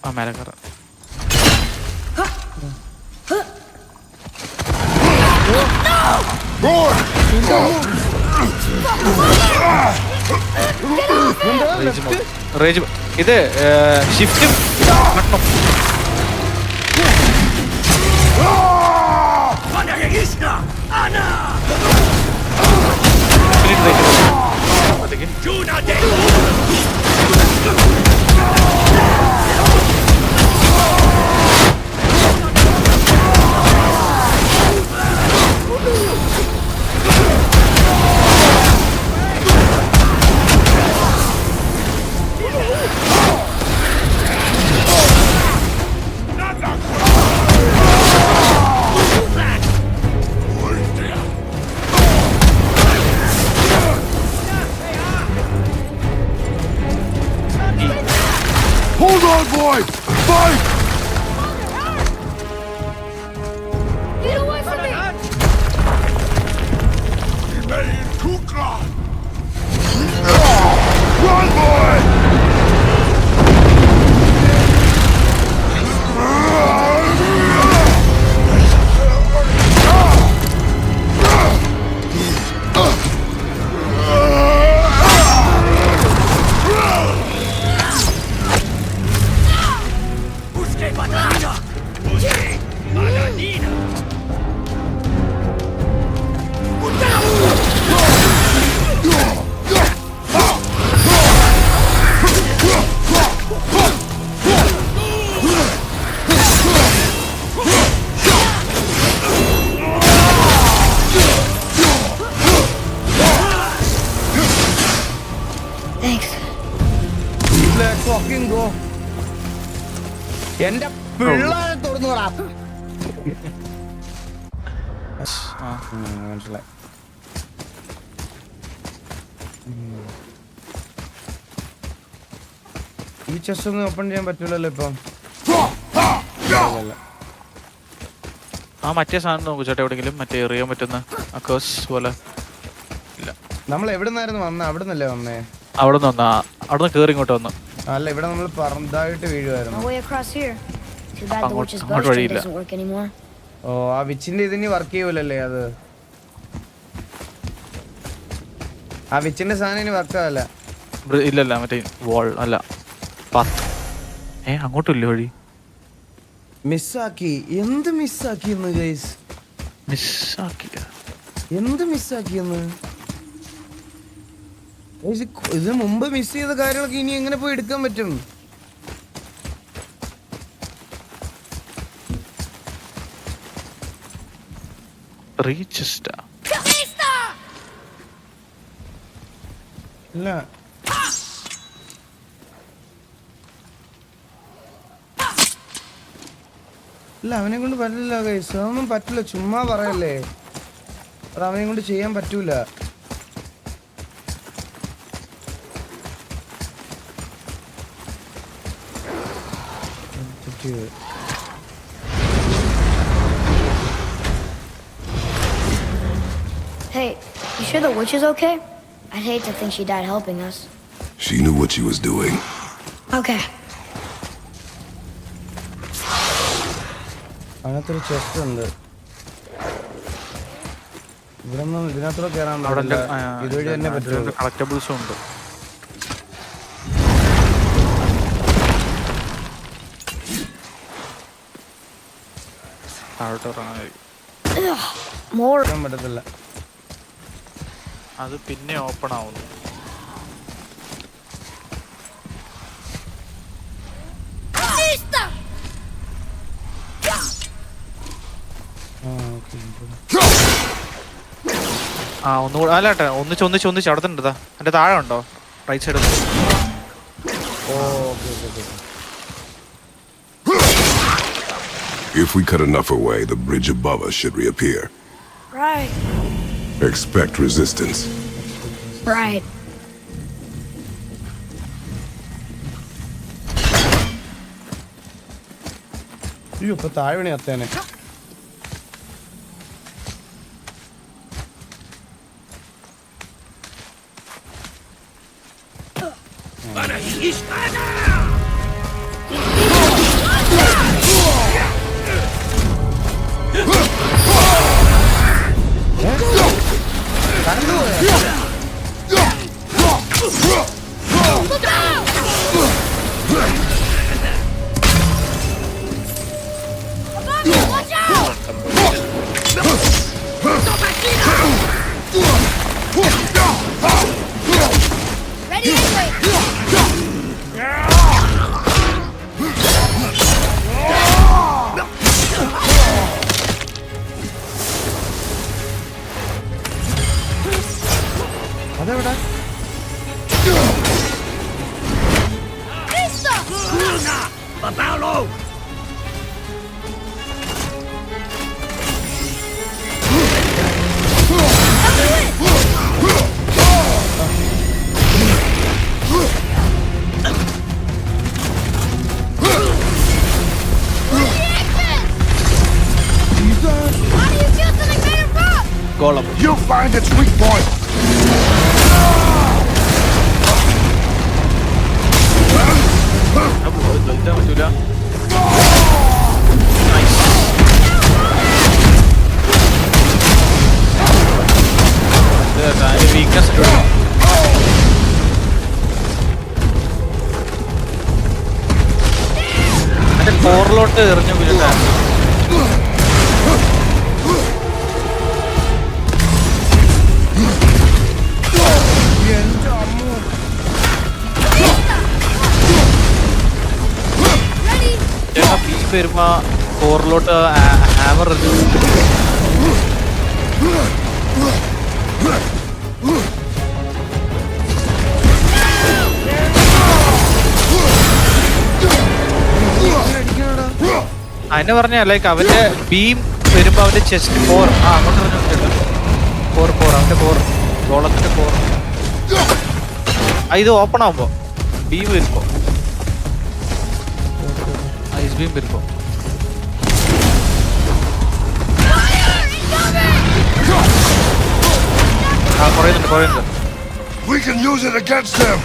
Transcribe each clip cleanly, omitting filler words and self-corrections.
ആ മേലെ കയറാം. റേജ് ഇത് ഷിഫ്റ്റും ബട്ടണും. Hold on, boy! Fight! Get away from me! Run, boy! Thanks. Let's fucking go. എന്റെ പിള്ളേരെ തുറന്നു വിടാ. മനസ്സിലായി. ഈ ചെസ്റ്റ് ഒന്നും ഓപ്പൺ ചെയ്യാൻ പറ്റൂലല്ലോ ഇപ്പം. ആ മറ്റേ സാധനം നോക്കൂ ചേട്ടാ, എവിടെയെങ്കിലും മറ്റേ എറിയാൻ പറ്റുന്ന അക്കേഴ്സ് പോലെ ഇല്ല. നമ്മൾ എവിടെ നിന്നായിരുന്നു വന്നേ? അവിടെ നിന്നല്ലേ വന്നേ? അവിടെ നിന്ന് വന്നാ, അവിടെ നിന്ന് കയറി ഇങ്ങോട്ട് വന്നു. അല്ല, ഇവിടെ നമ്മൾ പറന്തായിട്ട് വീഴുമായിരുന്നു. No way across here. Too bad the witch's അങ്ങോട്ട് bow വഴിയില്ല. doesn't work anymore. ഓ, ആ വിച്ചിന്റെ ഇതിന് വർക്ക് ചെയ്യൂലല്ലേ അത്? ആ വിച്ചിന്റെ സാധനം ഇനി വർക്ക് ആവല്ല. ഇല്ലല്ല, മറ്റേ വാൾ അല്ല, പാത്ത്. അങ്ങോട്ടില്ല വഴി. മിസ്സാക്കി. എന്ത് മിസ്സാക്കിയെന്ന് ഗൈസ്? മിസ്സാക്കില്ല. എന്ത് മിസ്സാക്കിയെന്ന്? ഇത് മുമ്പ് മിസ് ചെയ്ത കാര്യങ്ങളൊക്കെ ഇനി എങ്ങനെ പോയി എടുക്കാൻ പറ്റും? റീച്ചസ്റ്റാ ഇല്ല, ഇല്ല അവനെ കൊണ്ട് പറ്റില്ല ഗൈസ്. അതൊന്നും പറ്റില്ല, ചുമ്മാ പറയല്ലേ. അത് അവനെ കൊണ്ട് ചെയ്യാൻ പറ്റൂല. Hey, you sure the witch is okay? I'd hate to think she died helping us. She knew what she was doing. Okay. അതിനകത്തൊരു ചെസ്റ്റ് ഉണ്ട്. ഇവിടൊന്നും ഇതിനകത്തൂടെ കയറാൻ അവിടെ ഇതുവഴി തന്നെ പറ്റുള്ളൂ. കളക്ടബിൾസും ഉണ്ട്. More. പറ്റത്തില്ല. അത് പിന്നെ ഓപ്പൺ ആവുന്നു. ഒന്നുകൂടെ അല്ലാട്ടെ, ഒന്നിച്ച് അവിടെ തന്നെ ഉണ്ട്. എന്റെ താഴെ ഉണ്ടോ? Right side. If we cut enough away, the bridge above us should reappear. Right. Expect resistance. Right. അയ്യോ, ഇപ്പൊ താഴ്വണി അത്തേനെ. ഗോളം. You find its weak point. കളിക്കാൻ പറ്റൂല. വീക്ക്നെസ് എന്റെ കോറിലോട്ട് എറിഞ്ഞു വീഴട്ടെ. എന്റെ അമ്മ ചേട്ടാ ബീം വരുമ്പോ കോറിലോട്ട് ഹാമർ എറിഞ്ഞു. അതിനെ പറഞ്ഞ ലൈക്ക് അവന്റെ ബീം വരുമ്പോ അവന്റെ ചെസ്റ്റ് കോർ അങ്ങോട്ട് കോർ അവന്റെ കോർ ഗോളത്തിന്റെ കോർ ഇത് ഓപ്പൺ ആവുമ്പോ ബീം വരുമ്പോ ഐസ് ബീം വരുമ്പോ കുറയുന്നുണ്ട്. We can use it against them.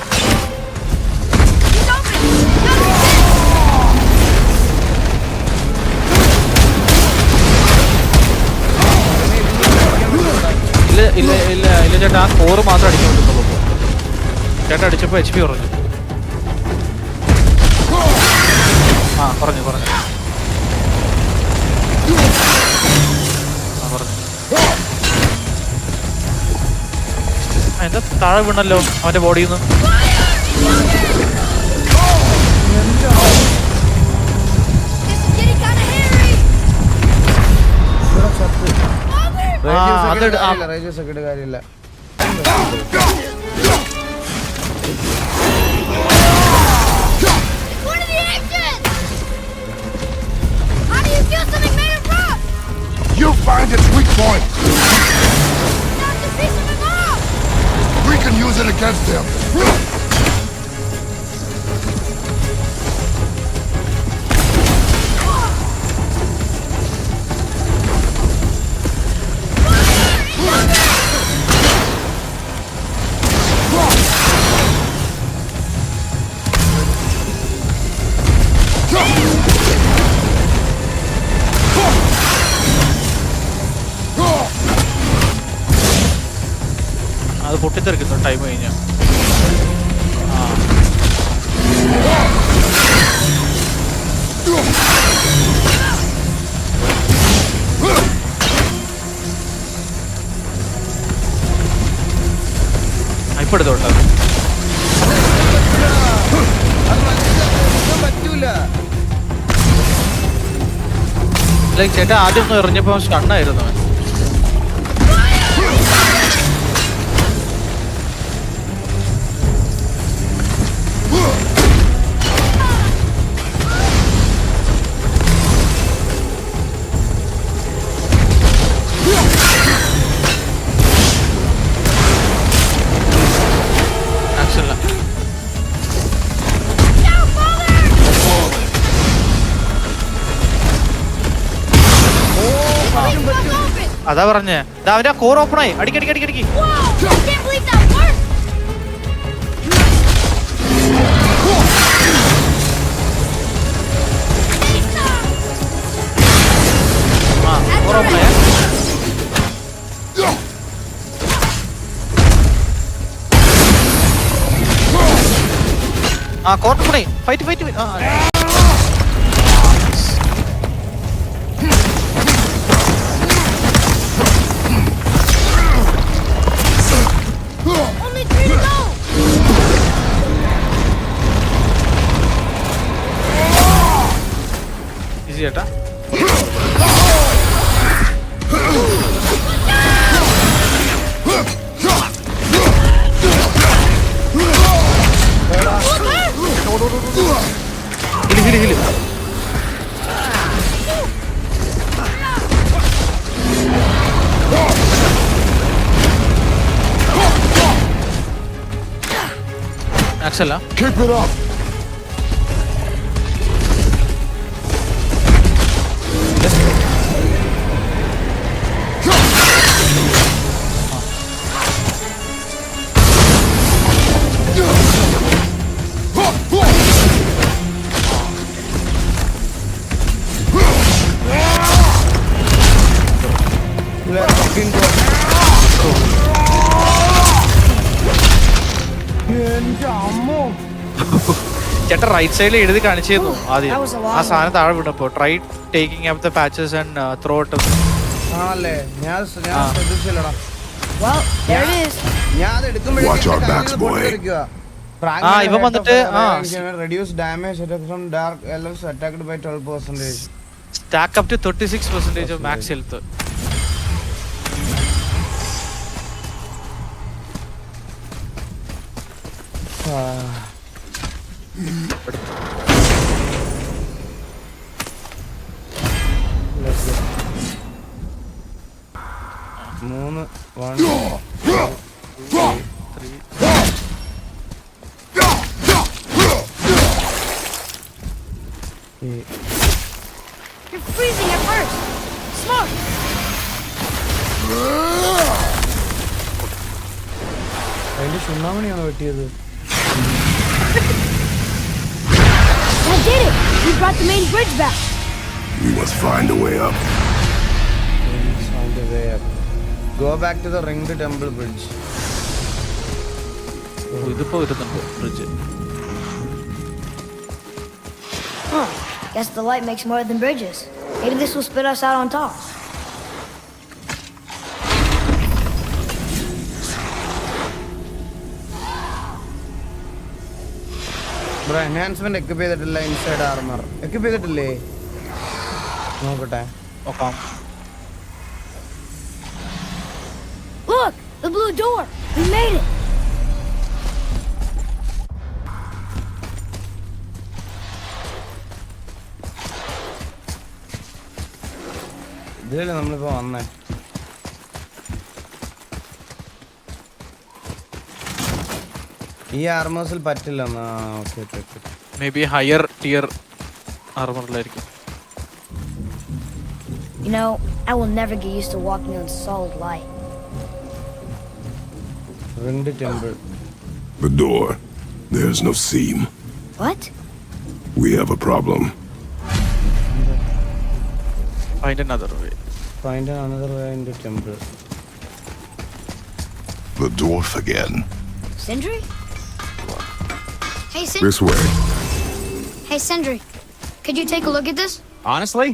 ഇല്ല ചേട്ടാ ആ കോറ് മാത്രം അടിക്കാൻ പറ്റുന്നുള്ളൂ. ചേട്ടാ അടിച്ചപ്പോ HP കുറഞ്ഞു. കുറഞ്ഞു പറഞ്ഞു. എന്താ താഴെ വീണല്ലോ അവന്റെ ബോഡിയിൽ നിന്ന്. റേഡിയോസ് ഒക്കെ കാര്യമില്ല. You find its weak point. We can use it against them. അത് പൊട്ടിത്തെറിക്കുന്നു ടൈം കഴിഞ്ഞ. ഇപ്പൊ എടുത്തോട്ടെ പറ്റൂല. ലൈക്ക് ചേട്ടാ ആദ്യം ഒന്ന് എറിഞ്ഞപ്പോ സ്റ്റണ്ണായിരുന്നു. അതാ പറഞ്ഞേ അവന്റെ കോർ ഓപ്പൺ ആയി. അടിക്കടിക്കടിക്കടിക്ക്. കോർ ഓപ്പൺ ആയ. കോർ ഓപ്പൺ ആയി. ഫൈറ്റ്. ചേട്ടാ heal. Axel, Keep it up. എന്റെ അമ്മോ. ചേട്ടൻ റൈറ്റ് സൈഡിൽ എഴുതി കാണിച്ചിരുന്നു ആദ്യം. That was a long ആ സാധനം താഴെ വിടപ്പോ try taking up the patches and throw ഇട്ട്. ആണല്ലേ, ഞാൻ ശ്രദ്ധിച്ചില്ലടാ. Well, there it is. ഞാൻ അത് Watch our backs, boy. ഇവൻ വന്നിട്ട് reduce damage attack from dark elves attacked by 12%. Stack up to 36% of max health. മൂന്ന് 1 You're freezing at first. Smoke. അതിന്റെ ചുണ്ണാമണിയാണോ വെട്ടിയത്? I did it. We brought the main bridge back. We must find a way up. Find a way up. Go back to the ringed temple bridge. ഇതിപ്പോ വരുന്നുണ്ട് bridge. Guess the light makes more than bridges. Maybe this will spit us out on top. Bro enhancement equip ചെയ്തിട്ടില്ല. Inside armour equip ചെയ്തിട്ടില്ലേ? നോക്കട്ടെ. നോക്കാം. Look, the blue door. We made it. ഇതിലല്ലേ നമ്മളിപ്പോ വന്നേ. ഈ ആർമേഴ്സിൽ പറ്റില്ല. Okay okay okay. Maybe higher tier ആർമറിലായിരിക്കും. You know, I will never get used to walking in solid light. Ringed temple. The door. There's no seam. What? We have a problem. Find another way. Find another way into temple. The dwarf again. Sindri? Hey, Sindri. This way. Hey, Sindri. Could you take a look at this? Honestly,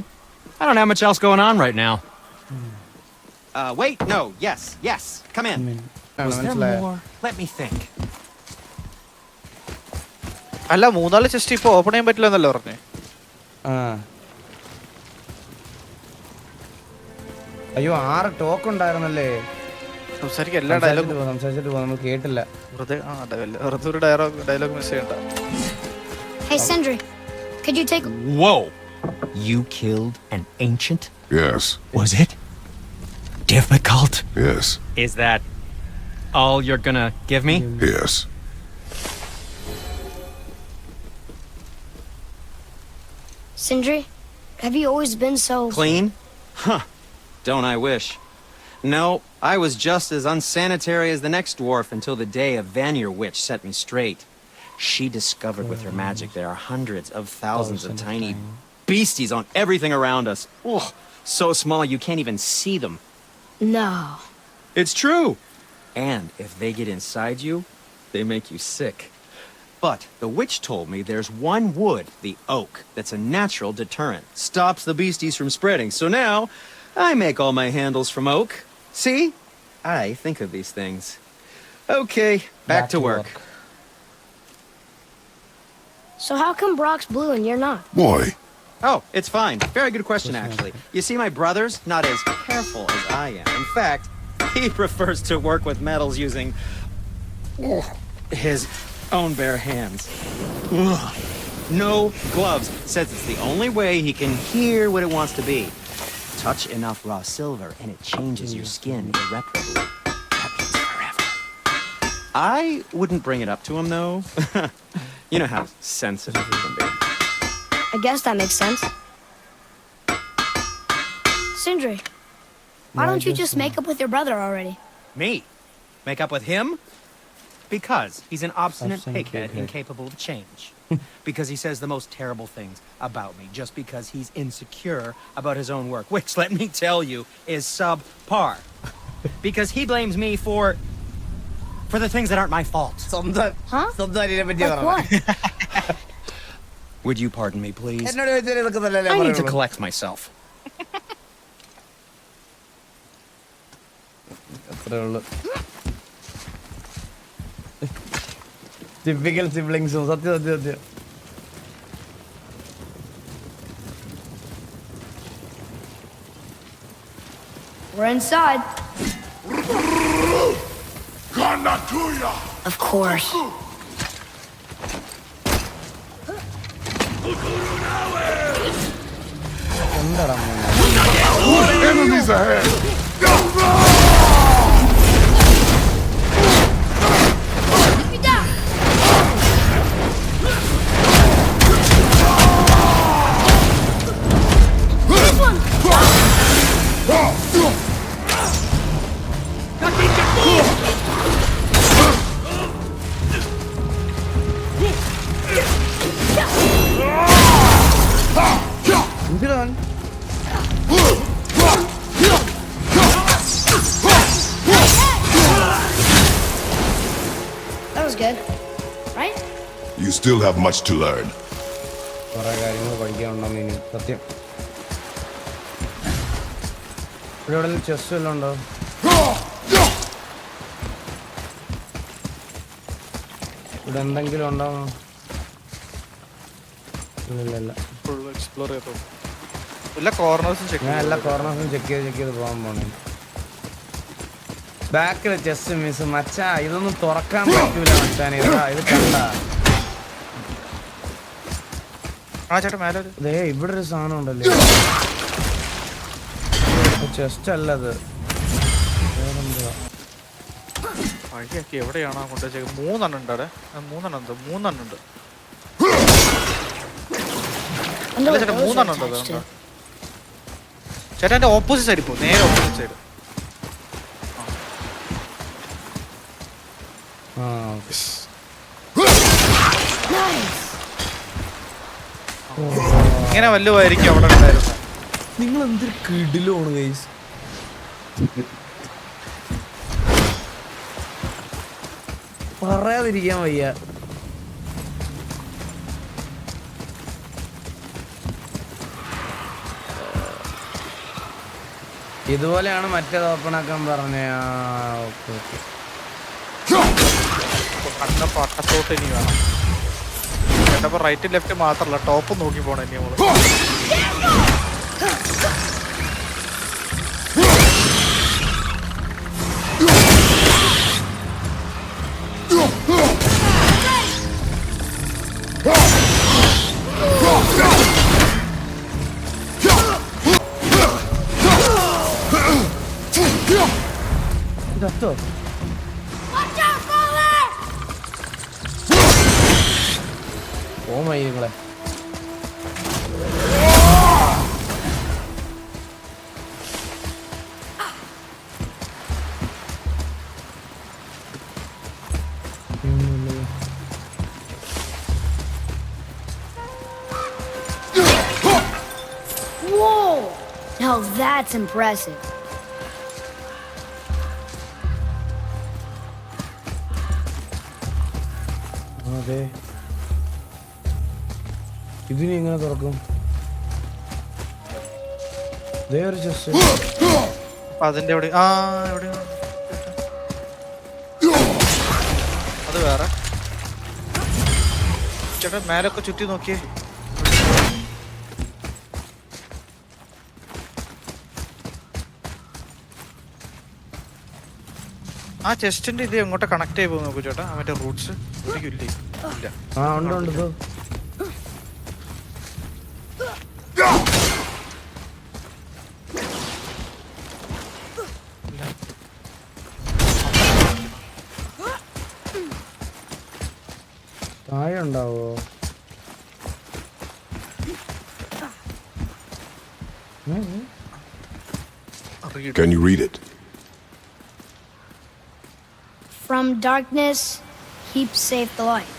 I don't have much else going on right now. Wait, no, yes, come in. Was there more? Let me think. അല്ല, 3 chest ഇപ്പൊ open ചെയ്യാൻ പറ്റില്ല എന്നല്ലേ പറഞ്ഞേ? അയ്യോ 6 talk ഉണ്ടായിരുന്നല്ലേ? സംസാരിക്കാൻ എല്ലാ ഡയലോഗും സംസാരിച്ചിട്ട് പോ, നമ്മൾ കേട്ടില്ല. വെറുതെ ഒരു ഡയലോഗ് മിസ് ചെയ്യണ്ട. Hey, Sindri. Could you take... Whoa! You killed an ancient? Yes. Was it difficult? Yes. Is that all you're gonna give me? Yes. Sindri, have you always been so... Clean? Huh. Don't I wish. No, I was just as unsanitary as the next dwarf until the day a Vanir witch set me straight. She discovered with her magic there are hundreds of thousands of tiny beasties on everything around us. Oh, so small you can't even see them. No. It's true. And if they get inside you, they make you sick. But the witch told me there's one wood, the oak, that's a natural deterrent. Stops the beasties from spreading. So now, I make all my handles from oak. See? I think of these things. Okay, back to work. So how come Brock's blue and you're not? Boy. Oh, it's fine. Very good question, actually. You see, my brother's not as careful as I am. In fact, he prefers to work with metals using his own bare hands. Ugh. no gloves. Says it's the only way he can hear what it wants to be. Touch enough raw silver and it changes your skin irreparably. That means forever. I wouldn't bring it up to him though. You know how sensitive he can be. I guess that makes sense. Sindri, why don't you just make up with your brother already? Me? Make up with him? Because he's an obstinate Obstinate pighead pighead. incapable of change. Because he says the most terrible things about me just because he's insecure about his own work, which, let me tell you, is subpar. Because he blames me for the things that aren't my fault. സ്വന്തം Huh? സ്വന്തം അനിയനെ പറ്റി Like what? Would you pardon me, please? എന്നോട് ചോദിച്ചാൽ ഇതൊക്കെ തന്നെയല്ലേ I need to പറയുള്ളൂ. collect myself. അത്രേ ഉള്ളൂ. ടിപ്പിക്കൽ സിബ്ലിങ്സും സത്യം സത്യം സത്യം. We're inside. Kanatuya! Of course. എന്താടാ മോനെ? Enemies ahead! എന്തിനാ? That was good. Right? You still have much to learn. കുറെ കാര്യങ്ങൾ പഠിക്കാനുണ്ടെന്ന് ഇനി സത്യം. ഇവിടെ എവിടെയെങ്കിലും ചെസ് വല്ലതും ഉണ്ടോ? ഇവിടെ എന്തെങ്കിലും ഉണ്ടോ? ഇല്ല. ഫുൾ എക്സ്പ്ലോർ ചെയ്തോ. എല്ലാ കോർണേഴ്സും ചെക്ക് ഞാൻ എല്ലാ കോർണേഴ്സും ചെക്ക് ചെയ്ത് പോകാൻ പോണേ. ബാക്കിലെ ചെസ് മിസ് മച്ചാ, ഇതൊന്നും തുറക്കാൻ പറ്റൂല മച്ചാനെ. ഇത് കണ്ട ആ ചേട്ടാ മേലെ ഒരു ദേ ഇവിടെ ഒരു സാധനം ഉണ്ടല്ലോ. ചെസ്റ്റ് അല്ലത്. വേറെന്തുവാ? വഴിയാക്കി എവിടെയാണോ കൊണ്ടുവച്ചേക്കുന്നത്? 3 എണ്ണം ഉണ്ട് അവിടെ. 3 എണ്ണം ഉണ്ട്. 3 എണ്ണം ഉണ്ട്. Wonder what ചേട്ടാ those 3 are എണ്ണം ഉണ്ട് attached to. അതുകൊണ്ട്. ചേട്ടാ എന്റെ ഓപ്പോസിറ്റ് സൈഡിൽ പോ. നേരെ ഓപ്പോസിറ്റ് സൈഡ്. ആ ഓക്കെ. Nice. ഇങ്ങനെ വല്ലതുമായിരിക്കും അവിടെ ഉണ്ടായിരുന്നത്. നിങ്ങൾ എന്തൊരു കിടിലാണ് ഗൈസ്. പറയാതിരിക്കാൻ വയ്യ. ഇതുപോലെയാണ് മറ്റേത് ഓപ്പൺ ആക്കാൻ പറഞ്ഞ. Okay okay. കണ്ണ പട്ടത്തോട്ട് ഇനി വേണം ചേട്ടാ. അപ്പൊ റൈറ്റ് ലെഫ്റ്റ് മാത്രല്ല ടോപ്പ് നോക്കി പോണം ഇനി നമ്മള്. ഇതോ ഓ മൈ നിങ്ങളെ. Whoa! Now that's impressive. അതെ, ഇതിനി എങ്ങനെ തുറക്കും? ദേ ഒരു ചെസ്റ്റ്. അപ്പൊ അതിന്റെ എവിടെ എവിടെയാണ് അത്? വേറെ ചേട്ടാ മേലൊക്കെ ചുറ്റി നോക്കിയേ. ആ ചെസ്റ്റിന്റെ ഇത് എങ്ങോട്ട് കണക്ട് ചെയ്ത് നോക്കൂ ചേട്ടാ. മറ്റേ റൂട്ട്സ് ഒരിക്കലും ഇല്ല. ആ ഉണ്ട് ഉണ്ട്. താഴെ ഉണ്ടാവോ? Can you read it? From darkness, heap saved the light.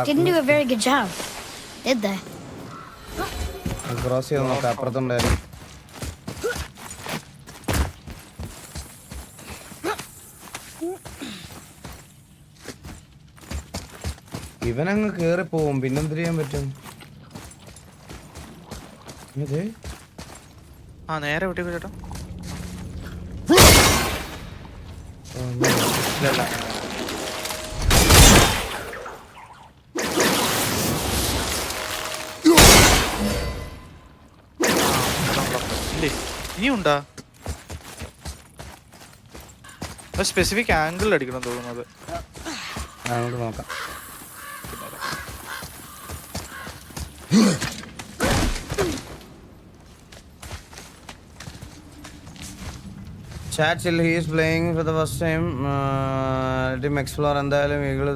Didn't do a very good job, did they? Cross ചെയ്ത് നോക്കാം, അപ്പുറത്തുണ്ടായിരുന്നു. ഇവനങ്ങ് കേറി പോവും, പിന്നെന്ത് ചെയ്യാൻ പറ്റും? നേരെ വിട്ടു ചേട്ടാ. ഇനിയുണ്ടാ? സ്പെസിഫിക് ആംഗിൾ അടിക്കണം തോന്നുന്നത്. അങ്ങോട്ട് നോക്കാം. Chat till he is playing for the first time. Let him explore എന്തായാലും ഈകള്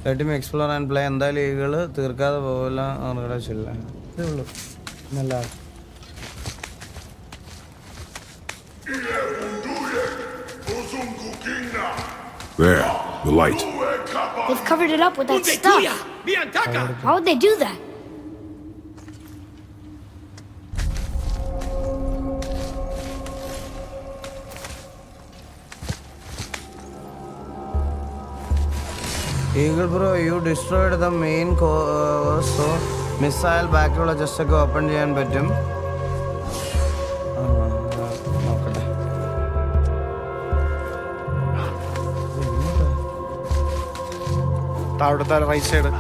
let him explore and play. എന്തായാലും ഈകള് തീർക്കാതെ പോകില്ല. അവരുടെ ചില്ല ഇതേ ഉള്ളൂ. നല്ല There, the light. They've covered it up with that stuff. How would they do that? Eagle bro, you destroyed the main core, so missile backroll just ഒക്കെ open ചെയ്യാൻ പറ്റും. നോക്കട്ടെ. താഴത്തെ right side.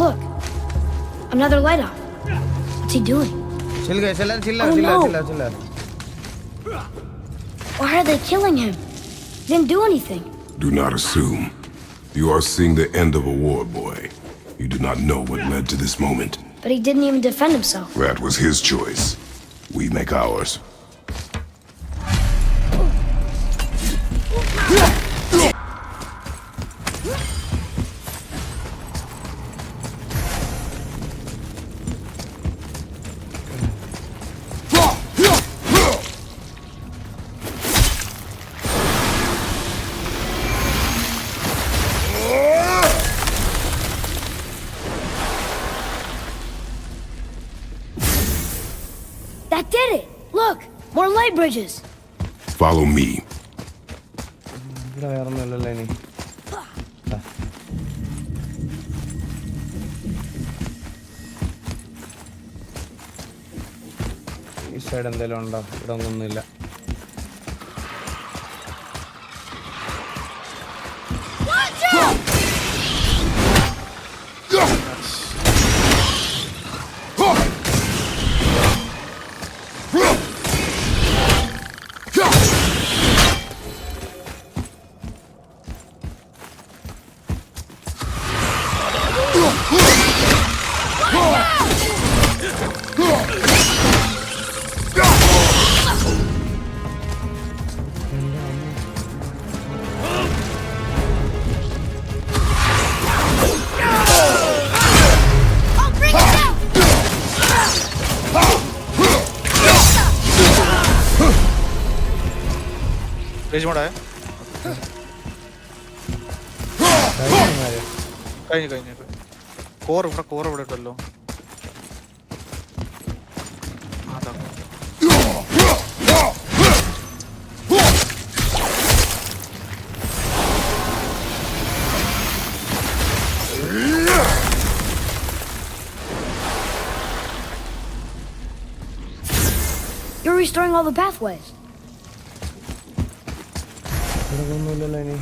Look, another light up. What's he doing? chill. Why are they killing him? He didn't do anything. Do not assume. You are seeing the end of a war, boy. You do not know what led to this moment. But he didn't even defend himself. That was his choice. We make ours. That did it! Look! More light bridges! Follow me. ഇവിടെ വേറൊന്നുമില്ലല്ലോ ഇനി. ഈ side എന്തെങ്കിലും ഉണ്ടോ? ഇവിടെ ഒന്നുമില്ല. കഴിഞ്ഞു. Core ഇവിടെ ഉണ്ടല്ലോ. You're restoring all the pathways. ഇവിടെ ഒന്നുമില്ലല്ലോ ഇനി.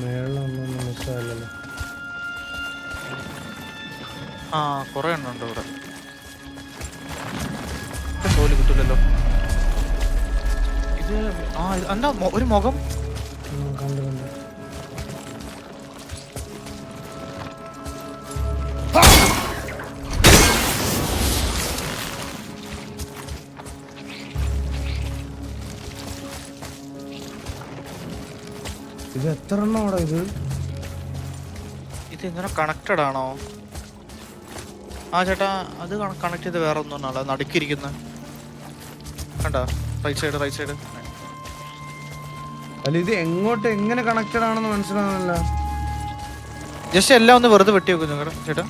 മേളിൽ ഒരെണ്ണം ഒന്നും മിസ്സായല്ലോ. ആ കൊറേ എണ്ണം ഉണ്ട് ഇവിടെ. തോല് കിട്ടൂലല്ലോ ഇത്. ആ എന്താ ഒരു മുഖം കണ്ടു. ഇത് എത്ര എണ്ണമാണോ ഇത്? ഇത് ഇങ്ങനെ കണക്റ്റഡ് ആണോ? ആ ചേട്ടാ അത് കണക്ട് ചെയ്ത് വേറെ ഒന്നും ആണല്ലോ നടുക്കിരിക്കുന്ന കണ്ടോ? Right side. അല്ല ഇത് എങ്ങോട്ട് എങ്ങനെ കണക്റ്റഡ് ആണെന്ന് മനസ്സിലാവുന്നില്ല. ജസ്റ്റ് എല്ലാം ഒന്ന് വെറുതെ വെട്ടി വെക്കുന്നു നിങ്ങളുടെ ചേട്ടാ.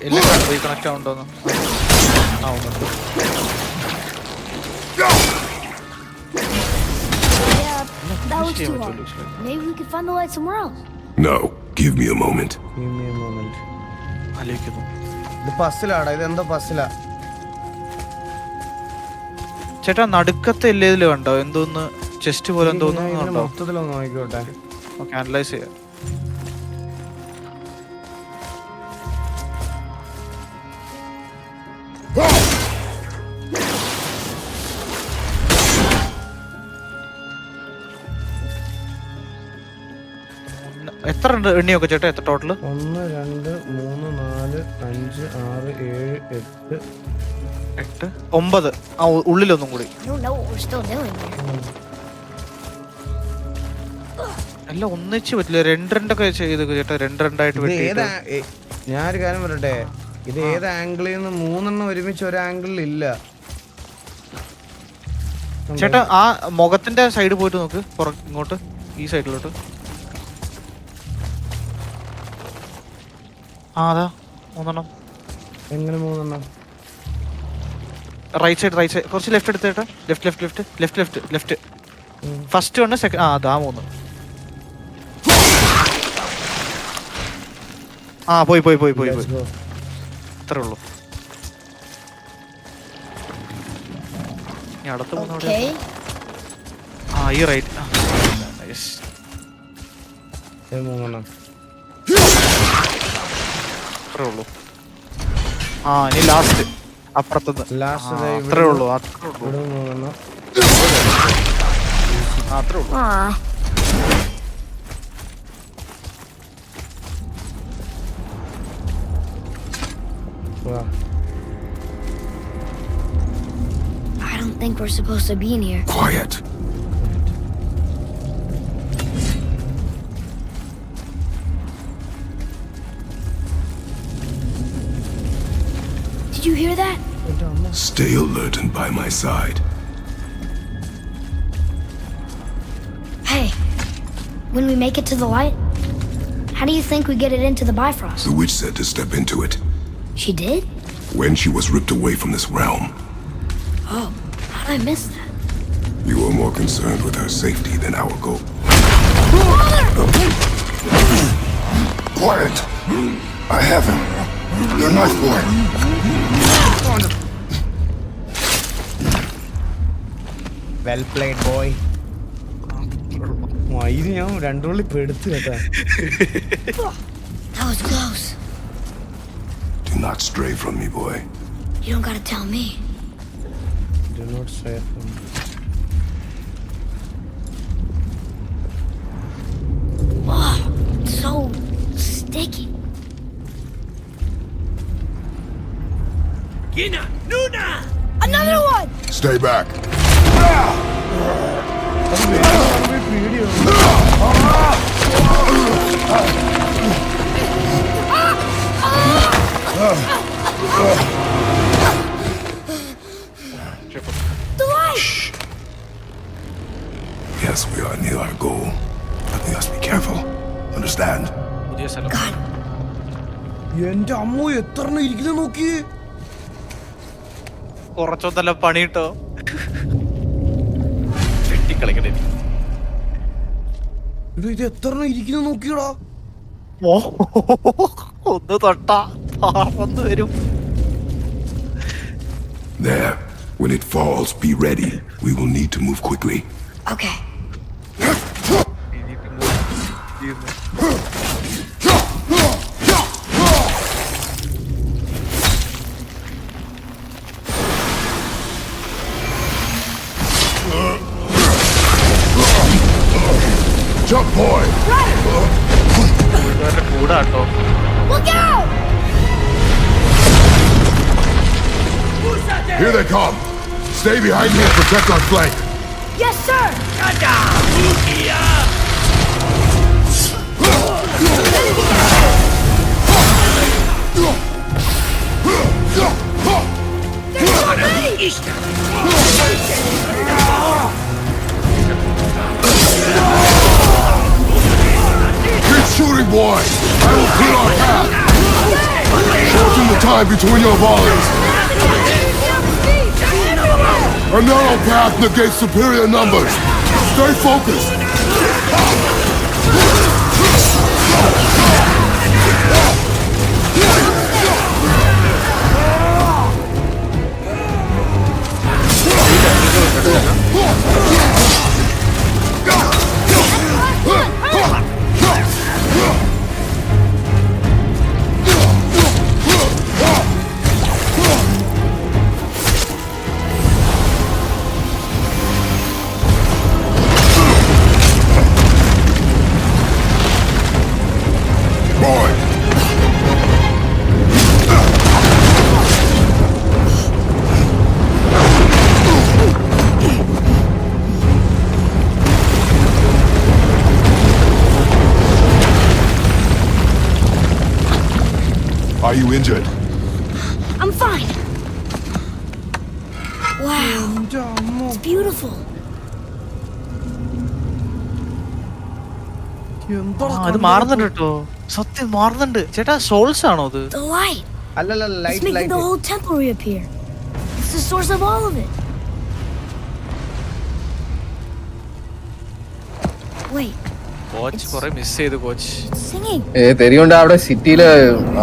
എല്ലാം പോയി കണക്ട് ആവുണ്ടോന്ന്. ആവുന്നുണ്ട്. Yeah, that was too hard. Maybe we could find the light somewhere else. No, give me a moment. Give me a moment. ആലോചിക്കുന്നു. ഇത് പസ്സിലാടാ. ഇത് എന്തോ പസ്സിലാ. ചേട്ടാ നടുക്കത്തെ എല്ലേതില് കണ്ടോ എന്തോന്ന് ചെസ്റ്റ് പോലെ എന്തോന്ന് കണ്ടോ? മൊത്തത്തിലൊന്ന് നോക്കിക്കോട്ടെ. ഓക്കെ അനലൈസ് ചെയ്യാം. എത്ര ഉണ്ട് എണ്ണിയൊക്കെ ചേട്ടാ? എത്ര ടോട്ടല്? 1 2 3 4 5 6 7 8 9. ആ ഉള്ളിലൊന്നും കൂടി. I don't know what we're still doing here. എല്ലാം ഒന്നിച്ച് പറ്റില്ല. രണ്ടൊക്കെ ചെയ്ത് ചേട്ടാ. രണ്ടായിട്ട് ഇത് വെട്ടി. ഏതാ? ഞാനൊരു കാര്യം പറയട്ടെ, ഇത് ഏത് ആംഗിളിൽ നിന്ന് 3 എണ്ണം ഒരുമിച്ച് ഒരു ആംഗിളിൽ ഇല്ല ചേട്ടാ. ആ മുഖത്തിന്റെ സൈഡ് പോയിട്ട് നോക്ക്. ഇങ്ങോട്ട് ഈ സൈഡിലോട്ട്. ആ അതാ 3 എണ്ണം. എങ്ങനെ 3 എണ്ണം? റൈറ്റ് സൈഡ് കുറച്ച് ലെഫ്റ്റ് എടുത്തേട്ടാ. Left first one second. ആ അതാ 3. ആ പോയി Let's go. അത്രേ ഉള്ളൂ. ഇനി അടുത്ത പോകുന്ന Okay. ആ ഈ റൈറ്റ്. ഏ, 3 എണ്ണം. അത്രേ ഉള്ളൂ. ആ ഇനി ലാസ്റ്റ് അപ്പുറത്തുനിന്ന്. Last ദേ അത്രേ ഇവിടെ ഉള്ളൂ. ഇവിടെ 3 എണ്ണം. അത്രേ ഉള്ളൂ. Aw. വാ. I don't think we're supposed to be in here. Quiet. Did you hear that? എൻ്റെ അമ്മ. Stay alert and by my side. Hey, when we make it to the light, how do you think we get it into the Bifrost? The witch said to step into it She did? when she was ripped away from this realm. Oh, how did I miss that? You are more concerned with her safety than our goal. Quiet! I have him. Your knife boy. Well played, boy. ഇത് ഞാൻ രണ്ടുള്ളി പെടുത്തു കേട്ടാ. That was close. Do not stray from me, boy. You don't gotta tell me. Do not stray from me. Oh, it's so sticky. Gina! Nuna! Another one! Stay back. The light! Yes, we are near our goal, but we must be careful. Understand? പുതിയ സ്ഥലം. God, എന്റെ അമ്മ എത്ര എണ്ണം ഇരിക്കുന്നു നോക്കി. കുറച്ചൊന്നല്ല പണി കിട്ടോ. വെട്ടിക്കളിക്കണേ. ഇത് എത്ര എണ്ണം ഇരിക്കുന്നു നോക്കിയടാ. ഒന്ന് തൊട്ടാ പറന്ന് വരും. There. When it falls, be ready. We will need to move quickly. okay. ഇരിക്കുന്നു. Jump, boy! ഇവരുടെ കൂടാട്ടോ. Look out! Here they come! Stay behind me and protect our flank! Yes, sir! Keep shooting, boy! I will clear our path! Shorten the time between your volleys! A narrow path negates superior numbers! Stay focused! Boy! Are you injured? I'm fine. Wow, it's beautiful. ആ, ഇത് മാറുന്നുണ്ട് കേട്ടോ. സത്യം മാറുന്നുണ്ട് ചേട്ടാ. Souls ആണോ അത്? The light. അല്ലല്ല It's light making the light whole temple reappear. It's the source of all of it. Wait, coach കൊറേ മിസ് ചെയ്തു കോച്ച്. it's singing. தெரியும்டா அவட சிட்டில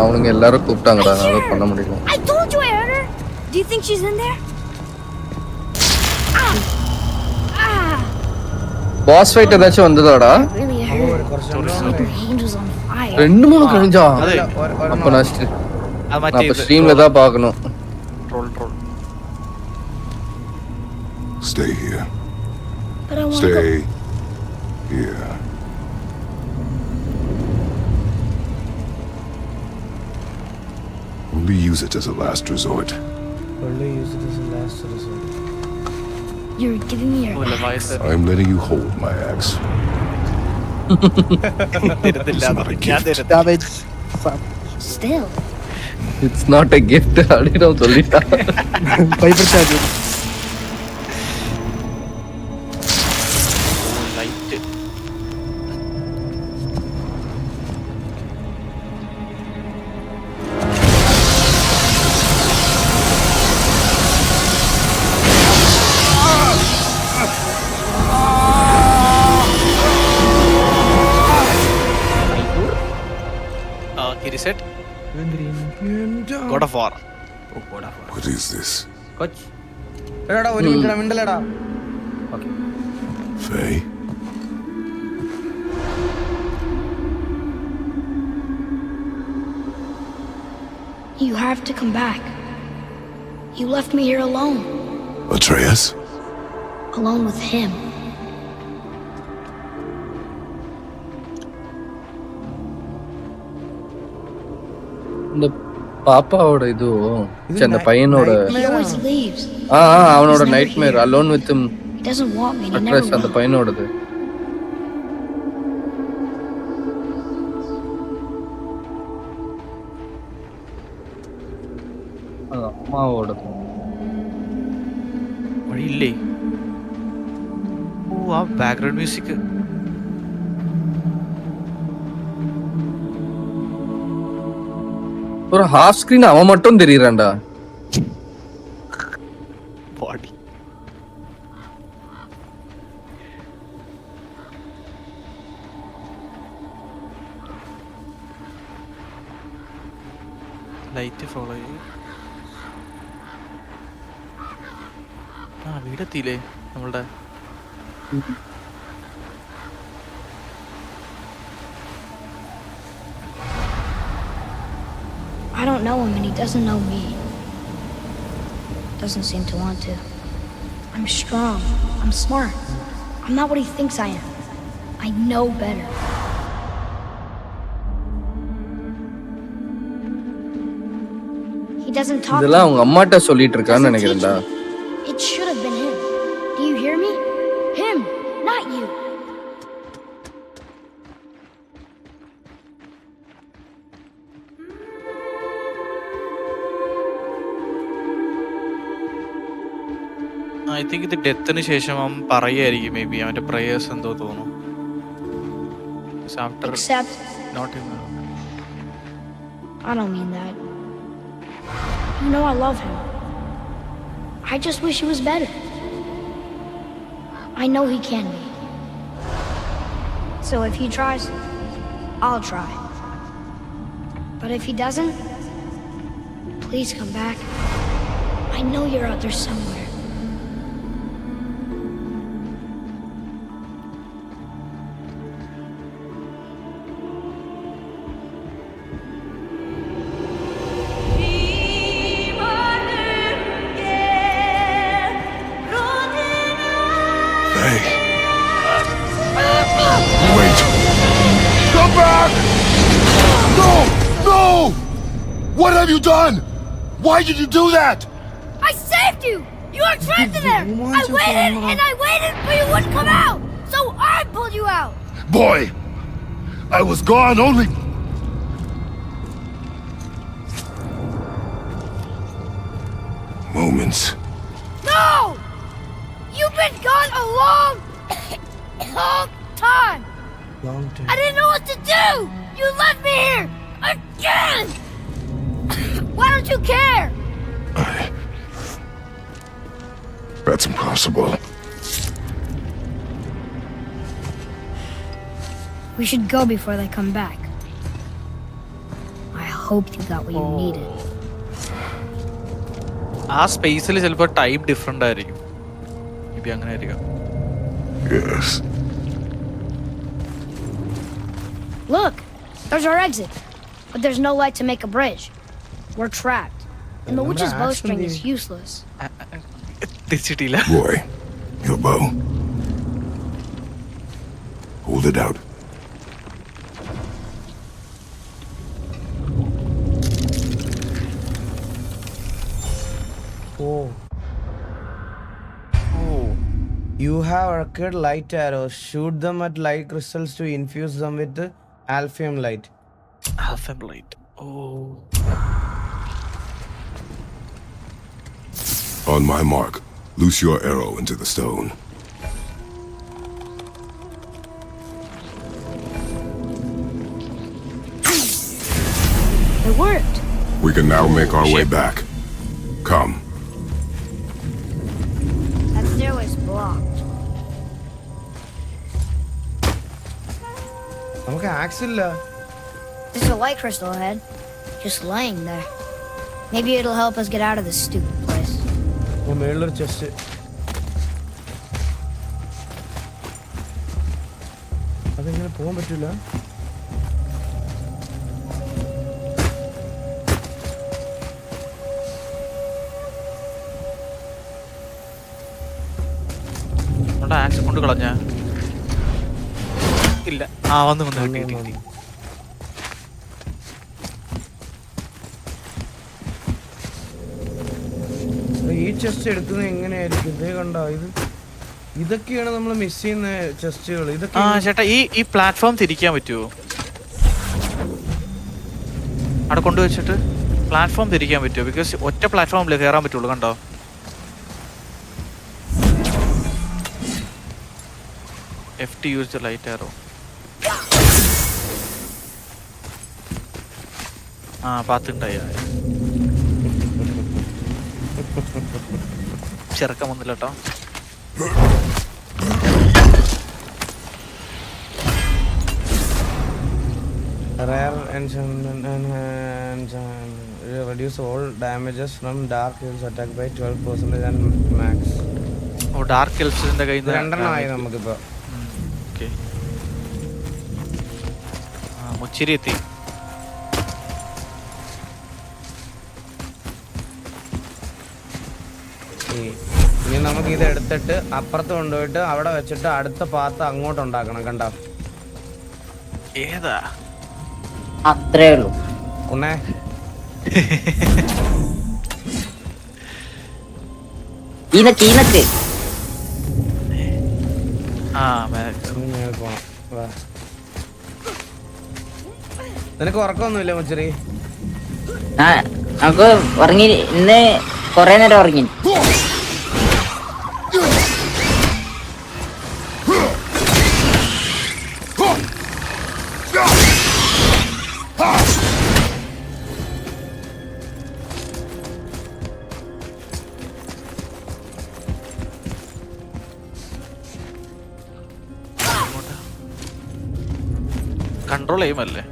அவனுங்க எல்லாரும் கூப்பிட்டாங்கடா அத பண்ண முடியல I told you I heard her. Do you think she's in there? Ah! Ah! Pass fight ஏதாச்சும் வந்ததாடா Really hurt. The angel's on fire. ரெண்டு மூணு கழிஞ்சா അതെ அப்ப நான் അത് മറ്റേ அப்ப ஸ்ட்ரீம்ல தான் பார்க்கணும் troll. Stay here. But I want to go. Stay here. Only use it as a last resort. only use it as a last resort. You're giving me your axe. വയസ്സ് I'm letting you hold my axe. തരുന്നില്ല. It's not a ഞാൻ gift. തരുന്നില്ല. Still. It's not a gift அப்படின்னு சொல்லிட்டா ലൈറ്റ്. കിരിസെറ്റ് god of war. What is this? എടാ ഒരു മിനിറ്റ് മിണ്ടലടാ. Faye? You have to come back. You left me here alone. Atreus? Alone with him. இந்த பாப்பாவோட இதுவோ அந்த பையனோட He always leaves. அவனோட nightmare alone with He doesn't want me to never address அந்த will. பையனோடது அது அம்மாவோடது വഴിയില്ലേ? ഓ ആ ബാക്ക്ഗ്രൗണ്ട് മ്യൂസിക്. ஒரு ஹாஃப் ஸ்கிரீன் அவன் மட்டும் தெரியறான்டா ബോഡി. ലൈറ്റ് ഫോളോ ചെയ്യും. ആ വീടെത്തിയില്ലേ നമ്മളുടെ? I don't know him and he doesn't know me. Doesn't seem to want to. I'm strong. I'm smart. I'm not what he thinks I am. I know better. He doesn't talk to இதெல்லாம் அவங்க me. அம்மாட்ட சொல்லிட்டு இருக்கான்னு Doesn't teach நினைக்கிறேன்டா. me. It should have been him. Do you hear me? Him, not you. I think ഇത് ഡെത്തിന് ശേഷം അവൻ പറയായിരിക്കും മേ ബി അവന്റെ പ്രേയേഴ്സ് എന്തോ തോന്നുന്നു. After Except, not I don't mean that. You know I love him. I just wish he was better. I know he can be. So if he tries, I'll try. But if he doesn't, please come back. I know you're out there somewhere. Hey. Wait. Come back! No! No! What have you done? Why did you do that? I saved you! You were trapped in there! I waited and I waited, but you wouldn't come out! So I pulled you out! Boy, I was gone only... moments. No! You've been gone a long, long time! Long time. I didn't know what to do! You left me here! Again! Why don't you care? That's impossible. We should go before they come back. I hope you got what you needed. ആ സ്പേസിൽ ചിലപ്പോൾ time different ആയിരിക്കും. May be അങ്ങനെ ആയിരിക്കും. Yes. Look! There's our exit. But there's no light to make a bridge. We're trapped. And the witch's bowstring is useless. തിരിച്ചിട്ടില്ല. Boy, your bow. Hold it out. Oh. You have arcade light arrows. Shoot them at light crystals to infuse them with the alphium light. Alpha light. Oh. On my mark, loose your arrow into the stone. It worked. We can now make our way back. Come. That stairway's blocked. നമുക്ക് ax ഇല്ല. There's a light crystal ahead. Just laying there. Maybe it'll help us get out of this stupid place. മേളിലൊരു chest. അതെങ്ങനെ പോകാൻ പറ്റൂല? Ax കൊണ്ട് കളഞ്ഞ ഇല്ല. ആ വന്ന് കിട്ടി കിട്ടി. ഈ ചെസ്റ്റ് എടുക്കുന്നത് എങ്ങനെയായിരിക്കും? ഇതേ കണ്ടോ? ഇതൊക്കെയാണ് നമ്മൾ മിസ് ചെയ്യുന്ന ചെസ്റ്റുകൾ. ഇതൊക്കെ ചേട്ടാ ഈ പ്ലാറ്റ്ഫോം തിരിക്കാൻ പറ്റുമോ? അവിടെ കൊണ്ടുവച്ചിട്ട് പ്ലാറ്റ്ഫോം തിരിക്കാൻ പറ്റുമോ? ബിക്കോസ് ഒറ്റ പ്ലാറ്റ്ഫോമിൽ കയറാൻ പറ്റുള്ളൂ. കണ്ടോ? FT use the light arrow. പാത്തുണ്ടായി. ചെറുക്കം വന്നില്ല കേട്ടോ. rare and reduce all damages from dark elves attack by 12% and max. ഓ ഡാർക്ക് എൽഫ്സിന്റെ കയ്യിൽ നിന്ന് രണ്ടെണ്ണമായി നമുക്കിപ്പോ. ഓക്കെ. മുച്ചിരി എത്തി. നമുക്ക് ഇത് എടുത്തിട്ട് അപ്പുറത്ത് കൊണ്ടുപോയിട്ട് അവിടെ വെച്ചിട്ട് അടുത്ത പാത്ത് അങ്ങോട്ട് ഉണ്ടാക്കണം. കണ്ടോ? ഏതാ? അത്രേ ഉള്ളൂ. ഉണ്ണേ ചീനക്ക് പോണം. നിനക്ക് ഉറക്കമൊന്നുമില്ല മുച്ചറി? നമുക്ക് ഉറങ്ങി. ഇന്ന് കൊറേ നേരം ഉറങ്ങി. കൺട്രോൾ ചെയ്യുമല്ലേ?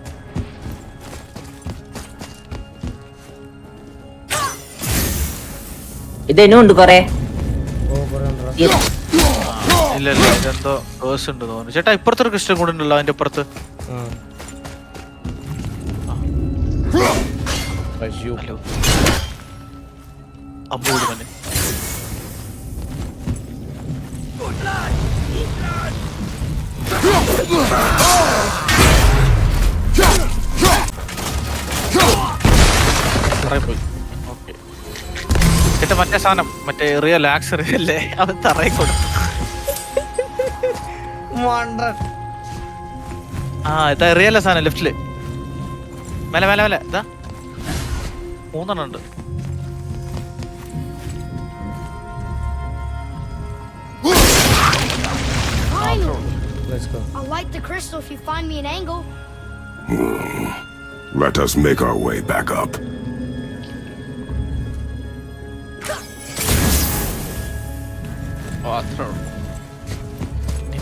ഇതെന്നുണ്ട് കൊറേ. ഇല്ല ഇതെന്തോ വേഴ്സ് ഉണ്ട് തോന്നുന്നു. ചേട്ടാ ഇപ്പുറത്തൊരു ക്രിസ്റ്റൽ കൂടെ ഉണ്ടല്ലോ, അതിന്റെ അപ്പുറത്ത്. ഹലോ അമ്പൂട് തന്നെ. പോയി. ഓക്കെ ചേട്ടാ മറ്റേ സാധനം മറ്റേ റിയൽ ആക്സ് അല്ലേ, അത് തറയിൽ കൊടുത്തു. ഇതാ റിയൽ സാധനം ലെഫ്റ്റില് മേലെ മേലെ മേലെ ഇതാ 3 ഉണ്ട്. I'll light the crystal if you find me an angle. Let us make our way back up.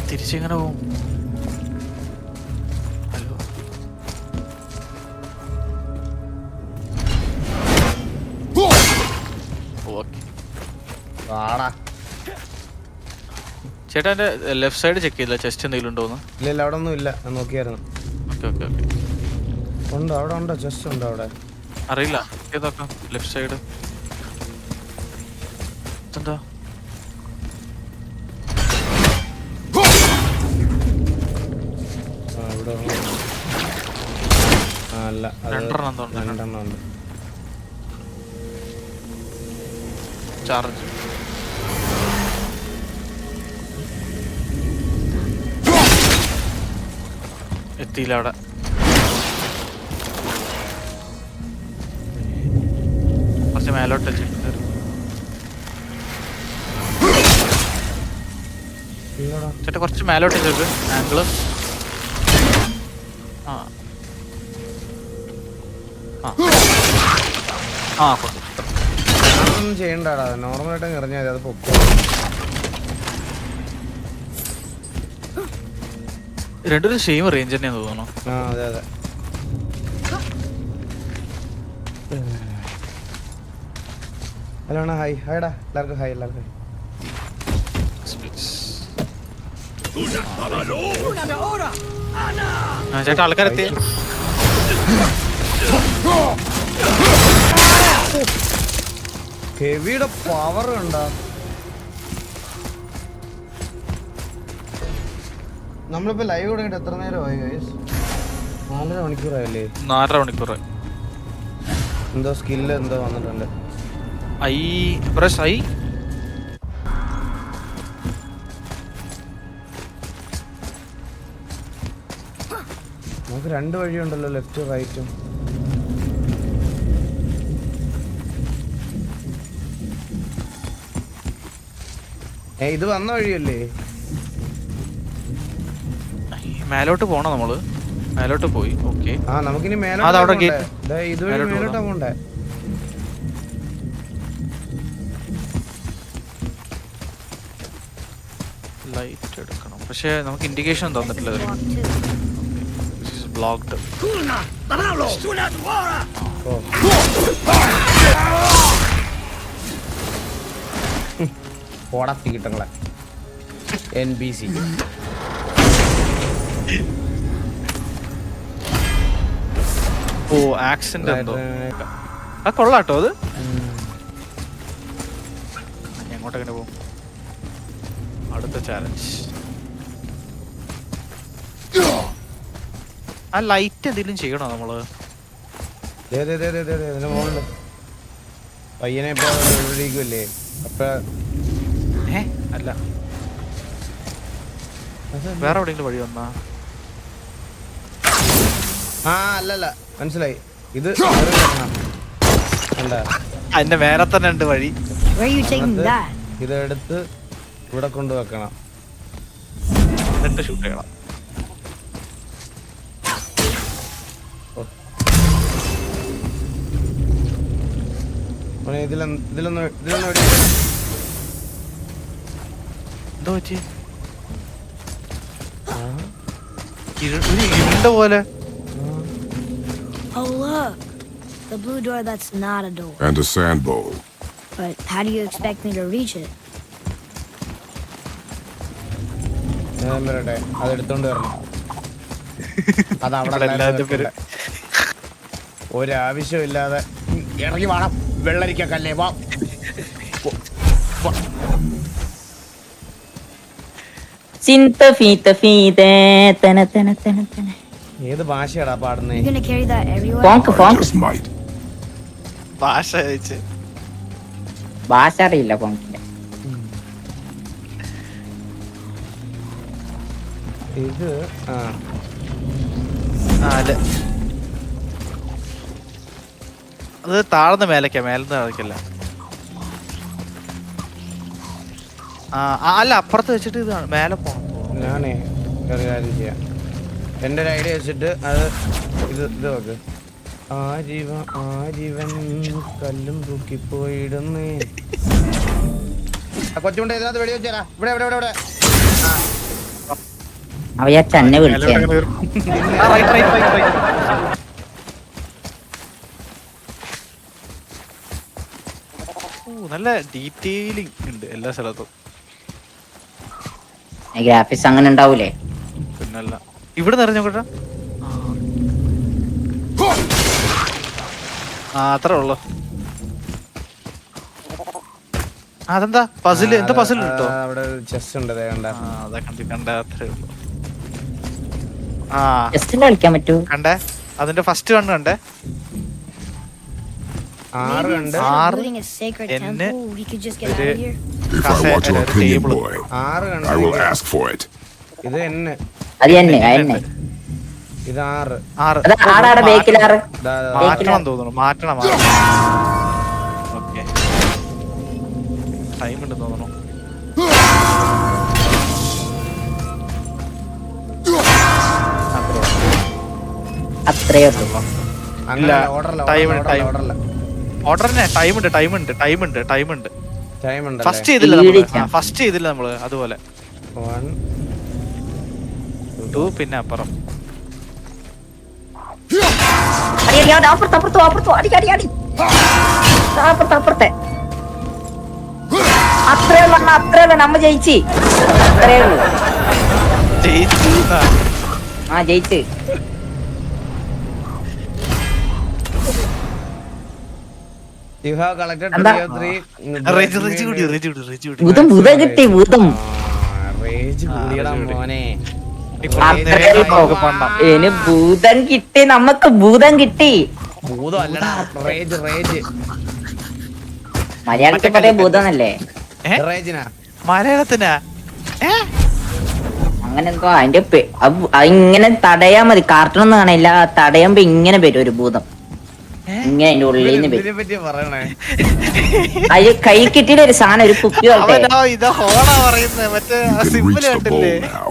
തിരിച്ചെങ്ങനെ പോവും? ഹലോ ചേട്ടാ എന്റെ ലെഫ്റ്റ് സൈഡ് ചെക്ക് ചെയ്തില്ല, ചെസ്റ്റ് എന്തെങ്കിലും ഉണ്ടോന്ന്? ഇല്ല അവിടെ ഒന്നും ഇല്ല, നോക്കിയായിരുന്നു. ഓക്കെ ഓക്കെ ഓക്കെ ഉണ്ടോ? അവിടെ ഉണ്ടോ? ചെസ്റ്റ് ഉണ്ടോ അവിടെ? അറിയില്ല, ഏതാക്കാം ലെഫ്റ്റ് സൈഡ്. എന്താ അല്ല, 2 ഉണ്ട്. ചാർജ് എത്തിയില്ല അവിടെ. കുറച്ച് മേലോട്ട് ചേട്ടാ, കുറച്ച് മേലോട്ട് ചേർക്ക് ആംഗിള്. ഒന്നും ചെയ്യണ്ടാടാ, നോർമലായിട്ട് എറിഞ്ഞാൽ മതി, അത് പൊക്കോ. രണ്ടൊരു സെയിം റേഞ്ച് തന്നെയാന്ന് തോന്നുന്നു. അതെ അതെ. Hello hi. ഹായ്ടാ എല്ലാവർക്കും ഹായ്. എല്ലാവർക്കും ചേട്ടാ ആൾക്കാരെത്തി. ഹെവിയുടെ പവർ കണ്ടാ. നമ്മളിപ്പോ ലൈവ് തുടങ്ങിട്ട് എത്ര നേരമായി ഗൈസ്? 4.5 മണിക്കൂറായല്ലേ? 4.5 മണിക്കൂർ. എന്തോ സ്കില്ല് എന്തോ വന്നിട്ടുണ്ട്. നമുക്ക് 2 വഴിയുണ്ടല്ലോ, ലെഫ്റ്റ് റൈറ്റും. ഇത് വന്ന വഴിയല്ലേ? മേലോട്ട് പോണോ നമ്മള്? മേലോട്ട് പോയി. ഓക്കെ നമുക്കിനി മേലോട്ട് മേലോട്ടാ പോണ്ടേ. ലൈറ്റ് എടുക്കണം, പക്ഷെ നമുക്ക് ഇൻഡിക്കേഷൻ തന്നിട്ടില്ല. ബ്ലോക്ക്ഡ്. പോടാ തീട്ടങ്ങളെ NBC. ഓ ആക്സിഡന്റ് എന്തോ. കൊള്ളാട്ടോ അത്. എങ്ങോട്ടെങ്ങനെ പോകും? അടുത്ത ചാലഞ്ച്. ആ ലൈറ്റ് എന്തെങ്കിലും ചെയ്യണോ നമ്മള്? ഇതിന്റെ മുകളില് പയ്യനെ ഇപ്പൊ ഇരിക്കുമല്ലേ അപ്പൊ അല്ല വേറെ എവിടെയെങ്കിലും വഴി വന്നാ? അല്ലല്ല മനസ്സിലായി. ഇത് അതിന്റെ വേറെ തന്നെ ഉണ്ട് വഴി. Where are you taking that? ഇതെടുത്ത് ഇവിടെ കൊണ്ടുവെക്കണം. എന്നിട്ട് ഷൂട്ട് ചെയ്യണം. ഇതിലൊന്ന് എന്തോ പറ്റി? ഇരുണ്ട പോലെ. Oh, look. The blue door that's not a door. And a sand bowl. But how do you expect me to reach it? ഞാൻ വരട്ടെ, അതെടുത്തോണ്ട് വരണം. അത് അവിടെ ഒരാവശ്യമില്ലാതെ ഇറങ്ങി വേണം. വെള്ളരിക്കല്ലേ വാ. ഏത് ഭാഷയാടാ പാടുന്നേ? You gonna carry that everywhere? ഫോങ്ക് I ഫോങ്ക് just might. ഭാഷ വെച്ച് ഭാഷ അറിയില്ല ഫോങ്കിന്റെ. ഇത് അതെ. അത് താഴ്ന്ന മേലേക്കാ, മേലെന്ന് കളിക്കല്ല. അല്ല അപ്പുറത്ത് വെച്ചിട്ട് ഇത് മേലെ പോണം. ഞാനേ ഒരു കാര്യം ചെയ്യാം. എൻ്റെ ഒരു ഐഡിയ വെച്ചിട്ട് അത് ഇത് നോക്ക്. ആജീവൻ കല്ലും തൂക്കിപ്പോയിടുന്നേ. കൊച്ചുകൊണ്ട് ഇതിനകത്ത് വെടി വെച്ചാ ഇവിടെ ഇവിടെ ഇവിടെ ഇവിടെ. അവയാ തന്നെ വിളിച്ചേ. നല്ല ഡീറ്റെയിലിംഗ് ഉണ്ട് എല്ലാ സ്ഥലത്തും. ഗ്രാഫിക്സ് അങ്ങനെ ഉണ്ടാവൂലേ? പിന്നല്ല ഇവിടെ നിറഞ്ഞോട്ടെ. അത്രേ ഉള്ളു. അതെന്താ പസില്? എന്താ പസിൽ കിട്ടോ? അവിടെ ചെസ്റ്റ് ഉണ്ട് കണ്ട. കണ്ട അത്രേ ഉള്ളു. ചെസ്റ്റിൽ കളിക്കാൻ പറ്റൂ. കണ്ടേ അതിന്റെ ഫസ്റ്റ് കണ്ണ് കണ്ടേ. 6 ഉണ്ട്. Looting a sacred temple, we could just get out of here. If I want your opinion, boy, 6 ഉണ്ട്. I will ask for it. ഇത് എന്നെ. അത് തന്നെ അതന്നെ. ഇത് 6. അത് ആടാടെ ബേക്കിൽ 6. മാറ്റണം തോന്നുന്നു. മാറ്റണം. ഓക്കെ ടൈം ഉണ്ട് തോന്നുന്നു. അത്രേ ഉള്ളൂ. അങ്ങനെ ഓർഡറിനെ ടൈം ഉണ്ട്. ഫസ്റ്റ് ചെയ്തില്ല നമ്മള് അതുപോലെ 1 2 പിന്നെ അപ്പുറം. അപ്പുറത്തെ അത്രേ ഉള്ളു. നമ്മ ജയിച്ച്. അത്രേ ഉള്ളു. ജയിച്ച്. You have collected ഭൂതം കിട്ടി. ഭൂതം മോനെ. ഇനി ഭൂതം കിട്ടി. നമുക്ക് ഭൂതം കിട്ടി. ഭൂതം അല്ലടാ, റേജ്. മലയാളത്തിൽ പറയാ ഭൂതന്നല്ലേ? റേജിനാ മലയാളത്തിനാ അങ്ങനെ എന്തോ അതിന്റെ ഇങ്ങനെ തടയാ മതി. കാർട്ടൂൺ ഒന്നും കാണില്ല. തടയുമ്പോ ഇങ്ങനെ വരും ഒരു ഭൂതം. ഇങ്ങനെ അതിന്റെ ഉള്ളിൽ നിന്ന് വരും. ഇതിനെപ്പറ്റിയാ പറയണേ. അത് കൈ കിട്ടിയിട്ട് ഒരു സാധനം, ഒരു കുപ്പി പോലത്തെ. ഇത് ഹോണാ പറയുന്നത്. മറ്റേ You can simple reach the കണ്ടില്ലേ? bowl now.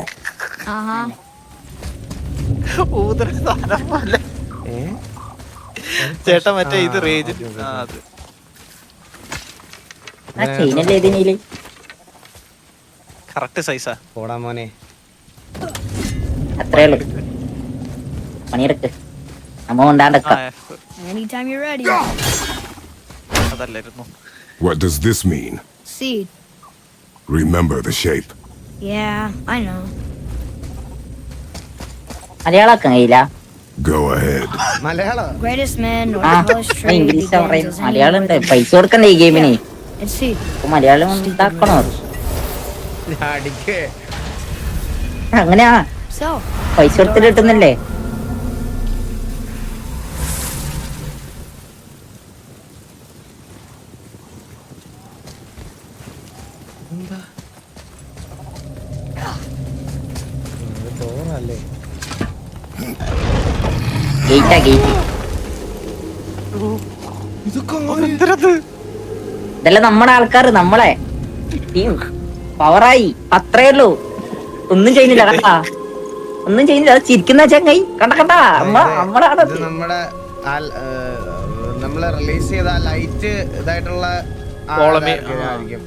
സാധനം പോലെ. ചേട്ടാ മറ്റേ ഇത് റേജ്. അത് ആ ചെയിനല്ലേ ഇതിനേല് കറക്റ്റ് സൈസാ. പോടാ മോനെ. അത്രേ ഉള്ളു. പണിയെടുക്ക്. നമ്മ കൊണ്ടാണ്ടക്കാം. Anytime you're ready. അതല്ലായിരുന്നു. What does this mean? Seed. Remember the shape. Yeah, I know. മലയാളാക്കാൻ കഴിയില്ല. Go ahead. Malayalam. Greatest man, ആ Northwest trade ഇംഗ്ലീഷ് began പറയും. as മലയാളം ഉണ്ട്. anyone. പൈസ കൊടുക്കണ്ടേ ഈ ഗെയിമിന്? And seed. അപ്പൊ മലയാളം ഉണ്ടാക്കണോ? അടിക്കേ അങ്ങനെയാ So, പൈസ കൊടുത്തിട്ട് കിട്ടുന്നില്ലേ? തോന്നല്ലേ ഗേറ്റാ ഗേറ്റ്. ഇതെല്ലാം നമ്മുടെ ആൾക്കാർ, നമ്മളെ ടീം പവറായി. അത്രേ ഉള്ളൂ, ഒന്നും ചെയ്യുന്നില്ല. കണ്ടാ ഒന്നും ചെയ്യുന്നില്ല. അത് ചിരിക്കുന്ന ചങ്ങായി കണ്ട കണ്ടാ നമ്മളാണ്. ഇത് നമ്മളെ റിലീസ് ചെയ്ത ലൈറ്റ് ഇതായിട്ടുള്ള ആയിരിക്കും.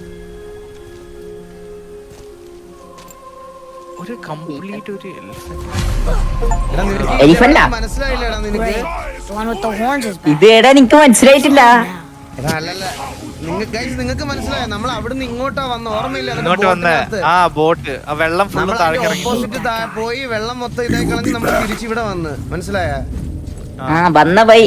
ഒരു കംപ്ലീറ്റ് ഒരു എലിഫന്റാ മനസ്സിലായില്ലടാ നിനക്ക്? great. The one with the horns is back. ഇത് ഏടാ നിനക്ക് മനസ്സിലായിട്ടില്ല? എടാ, അല്ലല്ല, നിങ്ങൾക്ക് മനസ്സിലായോ? നമ്മൾ അവിടുന്ന് ഇങ്ങോട്ടാ വന്ന ഓർമ്മയില്ല? ഇങ്ങോട്ട് വന്നേ. ആ ബോട്ട്, ആ വെള്ളം ഫുള്ള് താഴെ ഇറങ്ങി. ഓപ്പോസിറ്റ് പോയി വെള്ളം മൊത്തം ഇതായി കളഞ്ഞ് നമ്മൾ തിരിച്ചിവിടെ വന്ന്. മനസ്സിലായ? ആ വന്ന വൈ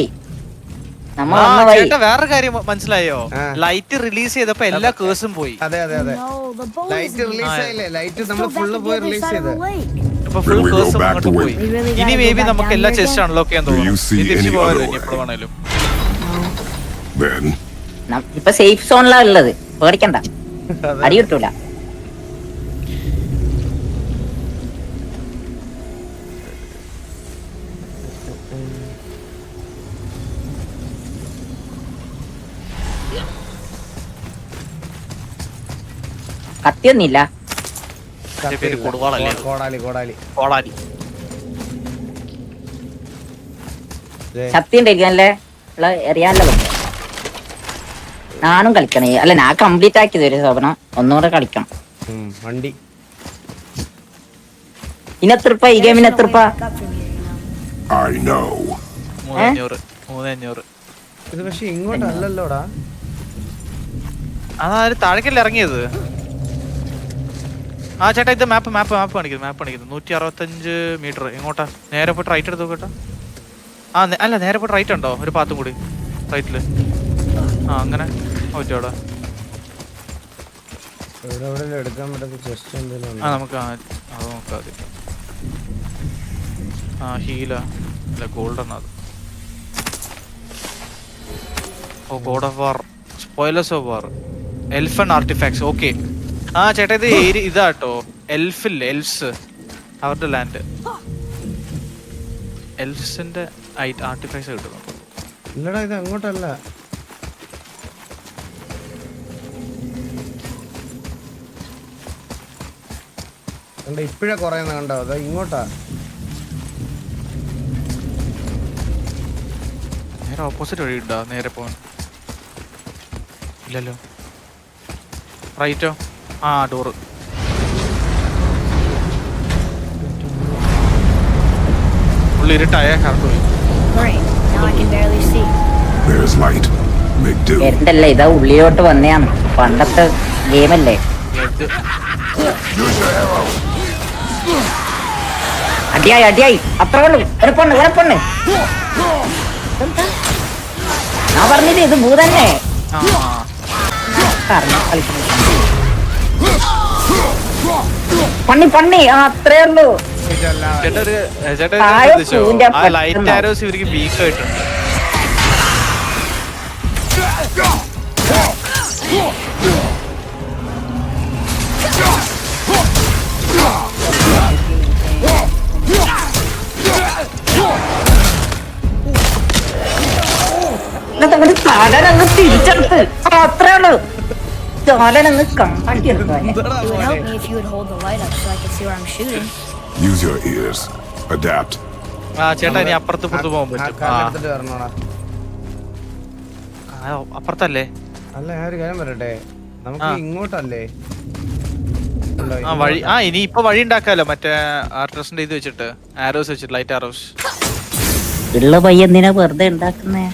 നമ്മ വന്ന വൈ. ചേട്ടാ വേറെ കാര്യം മനസ്സിലായോ? ആ. ലൈറ്റ് റിലീസ് ചെയ്തപ്പോ എല്ലാ കേസും പോയി. അതെ അതെ അതെ, No, the boat light is release ആയില്ലേ? ലൈറ്റ് നമ്മൾ still back full at the പോയി other റിലീസ് side of ചെയ്ത്. the lake. ഇപ്പൊ ഫുൾ Then we go കേസും back അങ്ങോട്ട് to പോയി. it. We really ഇനി gotta may go B back നമുക്ക് down എല്ലാ here ചെസ്റ്റ് again? അൺലോക്ക് ചെയ്യാൻ Do you തോന്നുന്നു. see ഇത് തിരിച്ച് any പോകാമല്ലോ other ഇനി way? എപ്പോഴും വേണേലും. Then ഇപ്പൊ സേഫ് സോണിലാ ഉള്ളത്, പേടിക്കണ്ട, അടി കിട്ടൂല. കത്തിയൊന്നുമില്ല. ഇതിന്റെ പേര് കൊടുവാളല്ലേ? കോടാലി കോടാലി. കോളാരി. ശക്തി ഉണ്ടായിരിക്കണല്ലേ, എറിയാനല്ലോ. ഞാനും കളിക്കണേ. അല്ല, ഞാൻ കംപ്ലീറ്റ് ആക്കിയത് ഒരു ശോഭന. ഒന്നുകൂടെ കളിക്കണം. വണ്ടി ഇനെത്ര ഈ ഗെയിമിന് എത്ര രൂപ? Back up from here, you know. I know. 3500. ഇത് പക്ഷെ ഇങ്ങോട്ടല്ലല്ലോടാ. അതായത് താഴേക്കല്ലേ ഇറങ്ങിയത്? ആ ചേട്ടാ, ഇത് മാപ്പ് കാണിക്കുന്നു. 165 മീറ്റർ. ഇങ്ങോട്ടാ നേരെ പോയിട്ട് റൈറ്റ് എടുത്ത് നോക്കട്ടെ. ആ അല്ല, നേരെ പോയിട്ട് റൈറ്റ് ഉണ്ടോ? ഒരു പാത്തും കൂടി റൈറ്റില്. ആ അങ്ങനെ പറ്റോടെ. എടുക്കാൻ പറ്റാത്ത ചെസ്റ്റ് എന്തെങ്കിലും ആ നമുക്ക് അത് നോക്കാം. ആ ഹീല അല്ല, ഗോൾഡൻ അത്. ഓ, god of war, spoilers of war, elven artifacts. Okay. ആ ചേട്ടാ, ഇത് ഇതാട്ടോ എൽഫില്ലേ, എൽഫ്സ്, അവരുടെ ലാൻഡ്. എൽഫ്സിന്റെ ആർട്ടിഫാക്ട്സ് കിട്ടുന്നു. ഇല്ലടാ, ഇത് അങ്ങോട്ടല്ല. ഇപ്പഴേ കുറയുന്ന കണ്ടോ? അതാ ഇങ്ങോട്ടാ. നേരെ ഓപ്പോസിറ്റ് വഴി ഉണ്ടോ നേരെ പോവാൻ? ഇല്ലല്ലോ. റൈറ്റോ? ആ ഡോറ്. ഉള്ളി ഇരുട്ടായ കറണ്ട് പോയി. Great. Now I can barely see. There's light. Make do. എന്തല്ല, ഇതാ ഉള്ളിലോട്ട് വന്നെയാണ്. പണ്ടത്തെ ഗെയിമല്ലേ. അടിയായി അത്രേ ഉള്ളൂ. ഒരു പൊണ്ണ്. ഞാൻ പറഞ്ഞില്ലേ, ഇത് ഭൂതന്നെ. പണ്ണി അത്രേ ഉള്ളൂ. ലൈറ്റ് ആരോസ് ഇവർക്ക് വീക്ക് ആയിട്ടുണ്ട്. തലനങ്ങ് തിരിച്ചെടുത്ത് അത്രേ ഉള്ളൂ. തലനങ്ങ് കണ്ടാക്കിയെടുക്കാൻ. It would help me if you would hold the light up so I could see where I'm shooting. Use your ears. Adapt. ആ ചേട്ടാ, ഇനി അപ്പുറത്ത് പോകാൻ പറ്റും. കാലെടുത്തിട്ട് വരണോടാ. അപ്പുറത്തല്ലേ? അല്ല, ഞാൻ ഒരു കാര്യം പറയട്ടെ, നമുക്ക് ഇങ്ങോട്ടല്ലേ ആ വഴി. ആ ഇനി ഇപ്പൊ വഴി ഉണ്ടാക്കാലോ, മറ്റേ ആർട്ടിസ്റ്റിന്റെ ഇത് വെച്ചിട്ട്, ആരോസ് വെച്ചിട്ട്, ലൈറ്റ് ആരോസ്. ഉള്ള വഴി എന്തിനാ വെറുതെ ഉണ്ടാക്കുന്നേ?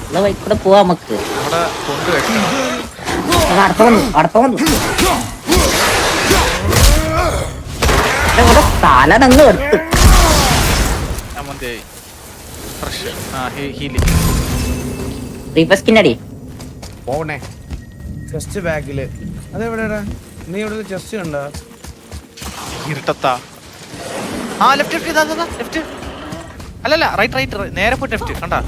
ഉള്ള വഴി കൂടെ പോവാ നമുക്ക്. അവിടെ കൊണ്ടുവെക്കണം. അടുത്ത വന്നു തലനങ്ങ് എടുത്ത് റീഫസ്കിനടി പോണേ. ചെസ്റ്റ് ബാഗില് അതെവിടെയാ? നീ ഇവിടെ ചെസ്റ്റ് കണ്ടോ? ഇരുട്ടത്താ. ആ ലെഫ്റ്റ് ലെഫ്റ്റ്. അല്ലല്ല റൈറ്റ് നേരെ പോയിട്ട് ലെഫ്റ്റ് കണ്ടാ.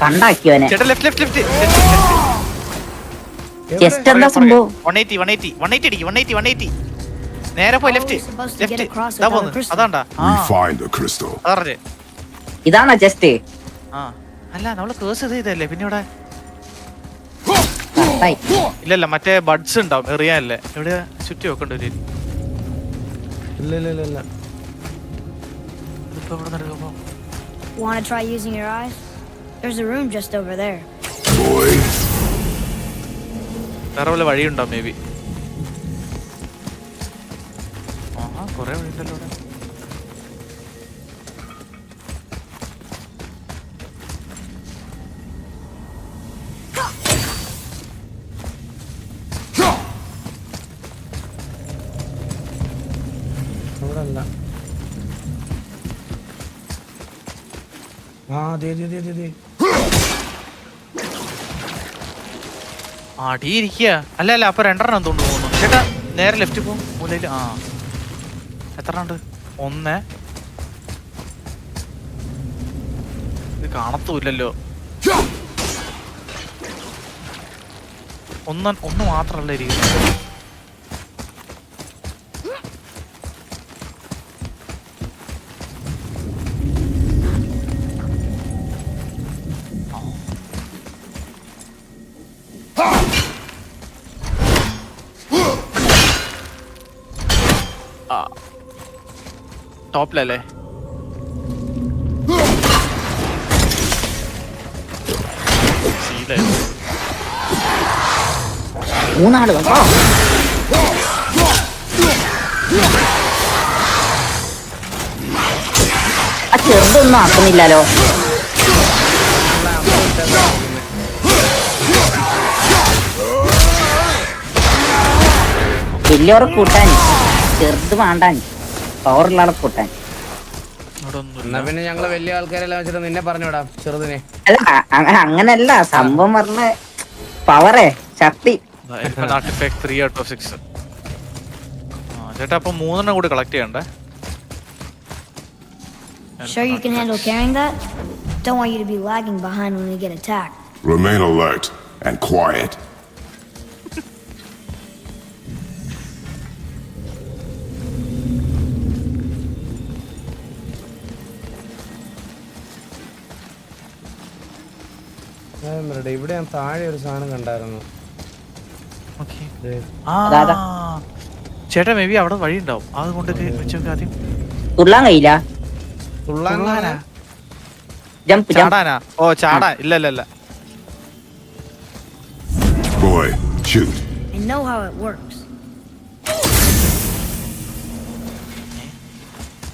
കണ്ടാക്കിയോനെ. ചേട്ടാ ലെഫ്റ്റ് ചെസ്റ്റ് എന്താ സംഭവം? 180 അടിക്കും. നേരെ പോയി ലെഫ്റ്റ്. അതാണ്ടാ. We find the crystal. അതറിഞ്ഞേ. ഇതാണോ ചെസ്റ്റ്? ആ അല്ല നമ്മള് കേസ് ചെയ്തല്ലേ പിന്നെ ഇവിടെ. കറക്റ്റായി. ഇല്ലല്ല മറ്റേ ബഡ്സ് ഉണ്ടാവും എറിയാനല്ലേ. എവിടെ ചുറ്റി വെക്കണ്ട ഒരു ഇല്ല. ഇതിപ്പോ ഇവിടെ നടക്കുമ്പോ. Want to try using your eyes? There's a room just over there. Boy. വേറെ വല്ല വഴിയുണ്ടാവും മേ ബി. ആഹാ കൊറേ വഴിയുണ്ടല്ലോ ഇവിടെ. ഇവിടെ അല്ല. ആ ദേ. അടിയിരിക്കുക. അല്ല അപ്പൊ രണ്ടെണ്ണം തോന്നുന്നു. ചേട്ടാ നേരെ ലെഫ്റ്റ് പോകും മൂലയില്. ആ എത്ര ഉണ്ട്? 1. ഇത് കാണത്തുമില്ലല്ലോ. ഒന്ന് മാത്രല്ല ഇരിക്കുന്നത്. ടോപ്പിലല്ലേ? മൂന്നാള് വന്നോ? ആ ചെറുതൊന്നും ആക്കുന്നില്ലല്ലോ. വലിയവരെ കൂട്ടാൻ ചെറുത് വേണ്ടാൻ, പവറുള്ള ആളെ കൂട്ടാൻ. എന്നാ പിന്നെ ഞങ്ങള് വലിയ ആൾക്കാരെല്ലാം വെച്ചിട്ട് നിന്നെ പറഞ്ഞുവിടാം ചെറുതിനെ. അല്ല അങ്ങനല്ല സംഭവം പറഞ്ഞ പവറേ ശക്തി. 3 out of 6. ചേട്ടാ അപ്പൊ 3 കൂടി കളക്ട് ചെയ്യണ്ടേ? Sure you can handle carrying that? Don't want you to be lagging behind when we get attacked. Remain alert and quiet. ഇവിടെ ഞാൻ താഴെ ഒരു സാധനം കണ്ടായിരുന്നു. ചേട്ടാ മേ ബി അവിടെ വഴി ഉണ്ടാവും. അതുകൊണ്ട് ആദ്യം തുള്ളാൻ കഴിയില്ല. തുള്ളാനാ? ചാടാനാ? ഓ ചാടാൻ ഇല്ല. Boy, shoot. I know how it works.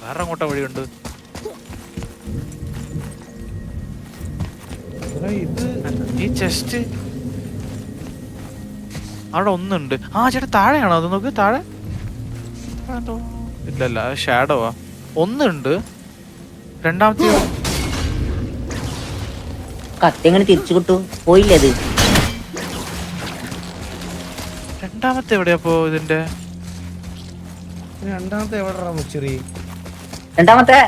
വേറെ അങ്ങോട്ടാ വഴിയുണ്ട്. ഈ ചെസ്റ്റ് അവിടെ ഒന്നുണ്ട്. ആ ചേട്ടാ താഴെയാണോ അത്? നോക്ക് താഴെ. ഇല്ലല്ല ഷാഡോവാ. ഒന്നുണ്ട്. രണ്ടാമത്തെ കത്തി എങ്ങനെ തിരിച്ചു കിട്ടു? പോയില്ലേ? രണ്ടാമത്തെ എവിടെയാപ്പോ ഇതിന്റെ? രണ്ടാമത്തെ എവിടെടാ മുച്ചിറി? രണ്ടാമത്തെ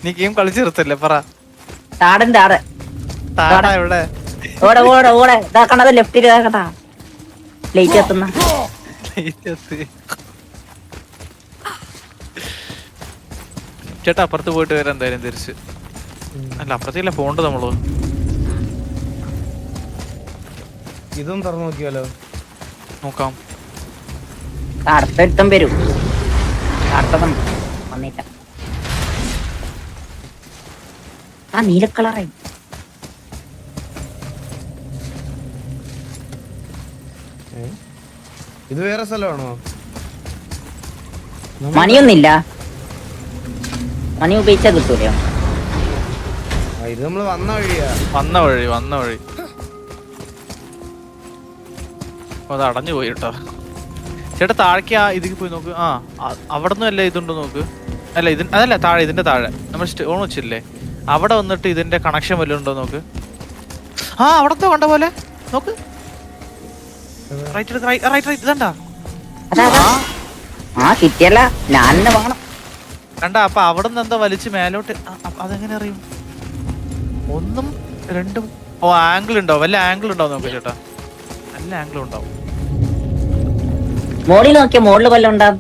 നീ ഗെയിം കളിച്ചെടുത്തല്ലേ പറ. താടന്റെ ആടെ താടാ എവിടെ? ഓടെ ഇതാക്കണത് ലെഫ്റ്റിൽ ഇതാക്കട്ടാ. ലൈറ്റ് എത്തുന്ന ചേട്ടാ അപ്പുറത്ത് പോയിട്ട് വരാം എന്തായാലും തിരിച്ച്. അല്ല അപ്പുറത്തേക്കല്ല പോണ്ട് നമ്മള്. ഇതും തുറന്നു നോക്കിയാലോ? നോക്കാം. അടുത്തൊരുത്തം വരും. അടുത്തതും വന്നില്ല. ആ നീലക്കളറായി. ഇത് വേറെ സ്ഥലമാണോ? മണിയൊന്നുമില്ല. മണി ഉപയോഗിച്ചാ കിട്ടൂലോ. ഇത് നമ്മള് വന്ന വഴിയാ. വന്ന വഴി അത് അടഞ്ഞു പോയി കേട്ടോ. ചേട്ടാ താഴേക്ക് ആ ഇതിക്ക് പോയി നോക്ക്. ആ അവിടെ നിന്നും അല്ലേ ഇതുണ്ടോ നോക്ക്. അല്ല അതല്ല താഴെ, ഇതിന്റെ താഴെ നമ്മൾ സ്റ്റോൺ വെച്ചില്ലേ, അവിടെ വന്നിട്ട് ഇതിന്റെ കണക്ഷൻ വല്ലതും ഉണ്ടോ നോക്ക്. ആ അവിടത്തെ കണ്ട പോലെ നോക്ക്. റൈറ്റ് ഇതണ്ടാ. ആ കിട്ടിയല്ല, ഞാൻ തന്നെ വാങ്ങണം. കണ്ട അപ്പൊ അവിടെ നിന്ന് എന്താ വലിച്ച് മേലോട്ട്. അതെങ്ങനെ അറിയും? 1 2 ഓ ആംഗിൾ ഉണ്ടാവും. വല്ല ആംഗിൾ ഉണ്ടാവും നോക്ക് ചേട്ടാ. നല്ല ആംഗിൾ ഉണ്ടാവും. മോളിൽ നോക്കിയ മോളില് വല്ലതും ഉണ്ടാവും.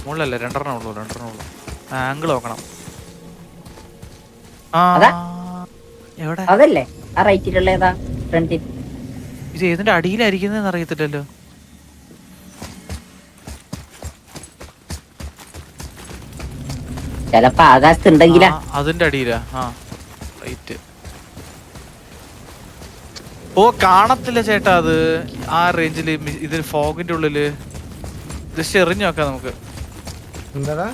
മുകളിലല്ലേ 2 ഉള്ളൂ. ആംഗിൾ നോക്കണം. അതാ? എവിടെ? അതല്ലേ ആ റൈറ്റിലുള്ള ഏതാ ഫ്രണ്ടിൽ? ഇത് ഏതിന്റെ അടിയിലായിരിക്കുന്നതെന്ന് അറിയത്തില്ലല്ലോ. ചെലപ്പോ ആകാശത്ത് ഉണ്ടെങ്കിലാ. അതിന്റെ അടിയിലാ. ആ റൈറ്റ്. ഓ കാണത്തില്ല ചേട്ടാ അത് ആ റേഞ്ചില്. ഇത് ഫോഗിന്റെ ഉള്ളില് ജസ്റ്റ് എറിഞ്ഞു നോക്കാം നമുക്ക്. എന്താടാ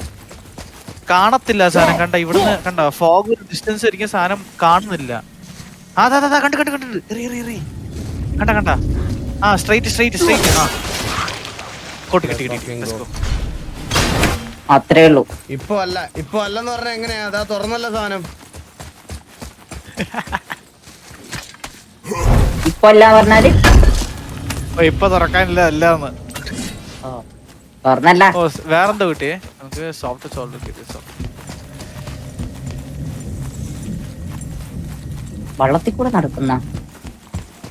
കാണത്തില്ല സാധനം. കണ്ട ഇവിടുന്ന് കണ്ട ഫോഗ് ഡിസ്റ്റൻസ് ആയിരിക്കും, സാധനം കാണുന്നില്ല. അതാ കണ്ടു എറി കണ്ട. ആ സ്ട്രൈറ്റ്. ആ കിട്ടി. അത്രേ ഉള്ളൂ. ഇപ്പൊ അല്ലെന്ന് പറഞ്ഞ എങ്ങനെയാ? അതാ തുറന്നല്ല സാധനം. ഇപ്പൊ അല്ല പറഞ്ഞാല് ഇപ്പൊ തുറക്കാനില്ല അല്ലാന്ന്. തുറന്നല്ല. ഓ വേറെന്താ കിട്ടിയേ നമുക്ക്? സോഫ്റ്റ് സോൾട്ട് കിട്ടി. വള്ളത്തിൽ കൂടെ നടക്കുന്ന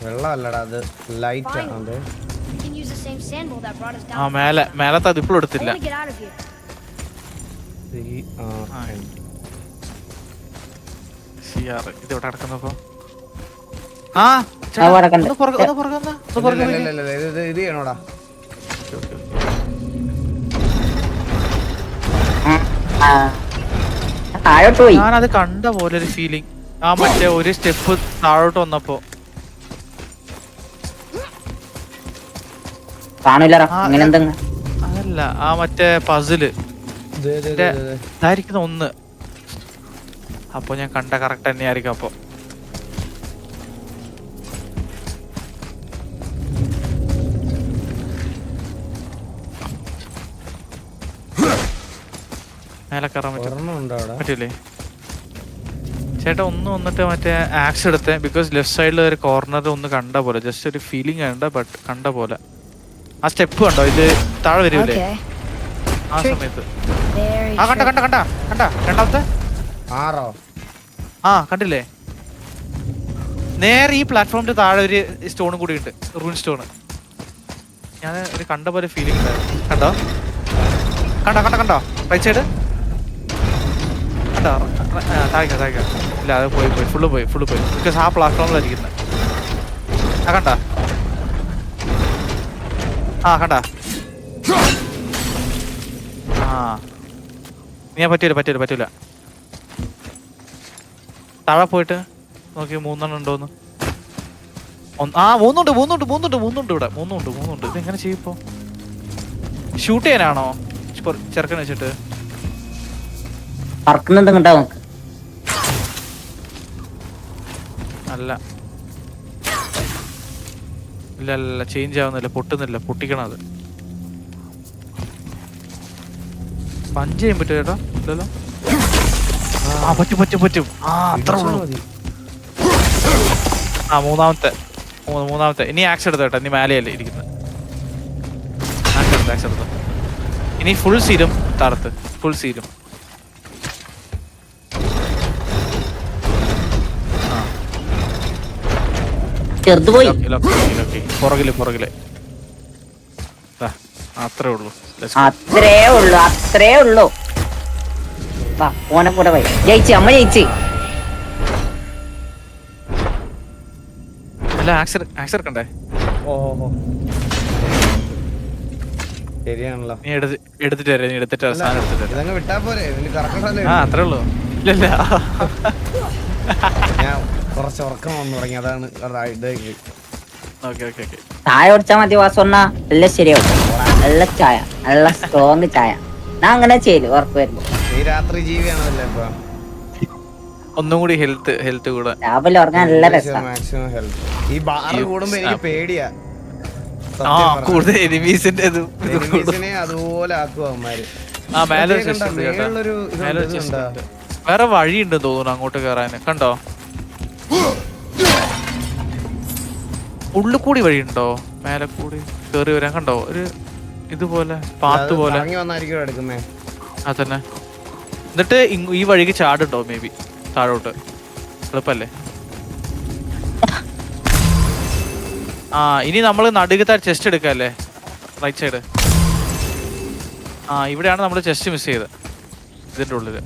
വെള്ളമല്ലടാ, അത് ലൈറ്റ് ആണ്. We can use the same sandbowl that brought us ആ down. മേലത്തെ അത് ഇപ്പോഴും I എടുത്തില്ല. want to get out of here. ഇത് ഇവിടെ കിടക്കുന്നപ്പോ ആ അവിടെ കണ്ട്. ഇത് ചെയ്യണോടാ. താഴോട്ട് പോയി. ഞാനത് കണ്ട പോലെ ഒരു ഫീലിംഗ്. ആ മറ്റേ ഒരു സ്റ്റെപ്പ് താഴോട്ട് വന്നപ്പോ കാണൂലടാ അങ്ങനെ എന്തെങ്കിലും. അതല്ല ആ മറ്റേ പസില് ഇതായിരിക്കുന്ന ഒന്ന്. അപ്പൊ ഞാൻ കണ്ട കറക്റ്റ് തന്നെയായിരിക്കും. അപ്പൊ മേലെ കയറാൻ പറ്റില്ലേ ചേട്ടാ? ഒന്ന് വന്നിട്ട് മറ്റേ ആക്സ് എടുത്തേ. ബിക്കോസ് ലെഫ്റ്റ് സൈഡിൽ ഒരു കോർണർ ഒന്ന് കണ്ട പോലെ, ജസ്റ്റ് ഒരു ഫീലിംഗ് ഉണ്ട്. ബട്ട് കണ്ട പോലെ ആ സ്റ്റെപ്പ് കണ്ടോ? ഇത് താഴെ വരൂലേ Okay. ആ സമയത്ത്? Very ആ കണ്ട രണ്ടാമത്തെ. ആറോ? ആ കണ്ടില്ലേ? നേരെ ഈ പ്ലാറ്റ്ഫോമിന്റെ താഴെ ഒരു സ്റ്റോണും കൂടി ഉണ്ട്, റൂൺ സ്റ്റോൺ. ഞാൻ ഒരു കണ്ട പോലെ ഫീലിംഗ് ഉണ്ടായിരുന്നു. കണ്ടോ റൈറ്റ് സൈഡ് കണ്ടോ? താഴേക്ക ഇല്ല, അത് പോയി ഫുള്ള് പോയി. ബിക്കോസ് ആ പ്ലാറ്റ്ഫോമിലായിരിക്കുന്നത്. ആ കണ്ട നീ പറ്റൂല. താഴെ പോയിട്ട് നോക്കി 3 ഉണ്ടോന്ന്. മൂന്നുണ്ട് ഇവിടെ. മൂന്നുണ്ട്. ഇത് എങ്ങനെ ചെയ്യും ഇപ്പൊ? ഷൂട്ട് ചെയ്യാനാണോ ചെറുക്കൻ വെച്ചിട്ട്? പറക്കുന്നുണ്ടാവും. അല്ല ഇല്ല ചേഞ്ച് ആവുന്നില്ല, പൊട്ടുന്നില്ല. പൊട്ടിക്കണം അത്. പഞ്ച് ചെയ്യാൻ പറ്റുമോ ചേട്ടാ? ഇല്ലല്ലോ. ആ പറ്റും. ആ അത്ര ഉള്ളൂ. ആ മൂന്നാമത്തെ. ഇനി ആക്സ് എടുത്ത കേട്ടോ. ഇനി മേലെയല്ലേ ഇരിക്കുന്നത്. ആക്സ് എടുത്ത. ഇനി ഫുൾ സീലും താഴത്ത്. ചെറുത് പോയി. പുറകില് അത്രേ ഉള്ളൂ. അത്രേ ഉള്ളൂ. വാ ഓനെ കൂടെ പോയി. അമ്മ ജയിച്ച്. അല്ല ആക്സ് എടുക്കണ്ടേ? ഓഹോ ശരിയാണല്ലോ. നീ എടുത്തിട്ട് വരാം. നീ എടുത്തിട്ട് സാധനം എടുത്തിട്ട് വരാം. ഇതങ്ങ് വിട്ടാ പോരെ? കറക്റ്റ്. ആ അത്രേ ഉള്ളൂ. ഇല്ല ഞാൻ കുറച്ച് ഉറക്കം വന്നു തുടങ്ങി, അതാണ്. ഓക്കെ താഴെ ഓടിച്ചാ മതി വാസണ്ണ, എല്ലാം ശരിയാവും. നല്ല ചായ, നല്ല സ്ട്രോങ് ചായ. ഞാൻ അങ്ങനെ ചെയ്യല് ഉറപ്പ് വരുമ്പോ. ഈ രാത്രി ജീവിയാണല്ലേ ഇപ്പൊ? ഒന്നും കൂടി ഹെൽത്ത് കൂടെ. രാവിലെ ഉറങ്ങാൻ നല്ല രസമാണ്. Maximum health. ഈ ബാർ കൂടുമ്പോ എനിക്ക് പേടിയാ. കൂടുതൽ എനിമീസിന്റെ അതുപോലെ ആക്കും അവന്മാര്. വേറെ വഴിയുണ്ട് തോന്നുന്നു അങ്ങോട്ട് കേറാന്. കണ്ടോ ഉള്ളിൽ കൂടി വഴിയുണ്ടോ? മേലെ കൂടി കേറി വരാൻ കണ്ടോ? ഒരു ഇതുപോലെ പാത്ത് പോലെ അതന്നെ. എന്നിട്ട് ഈ വഴിക്ക് ചാടുണ്ടോ? മേ ബി താഴോട്ട് എളുപ്പല്ലേ? ആ ഇനി നമ്മള് നടുക്കത്തെ ചെസ്റ്റ് എടുക്കല്ലേ? Right side. ആ ഇവിടെയാണ് നമ്മള് ചെസ്റ്റ് മിസ് ചെയ്തത്. ഇതിന്റെ ഉള്ളില്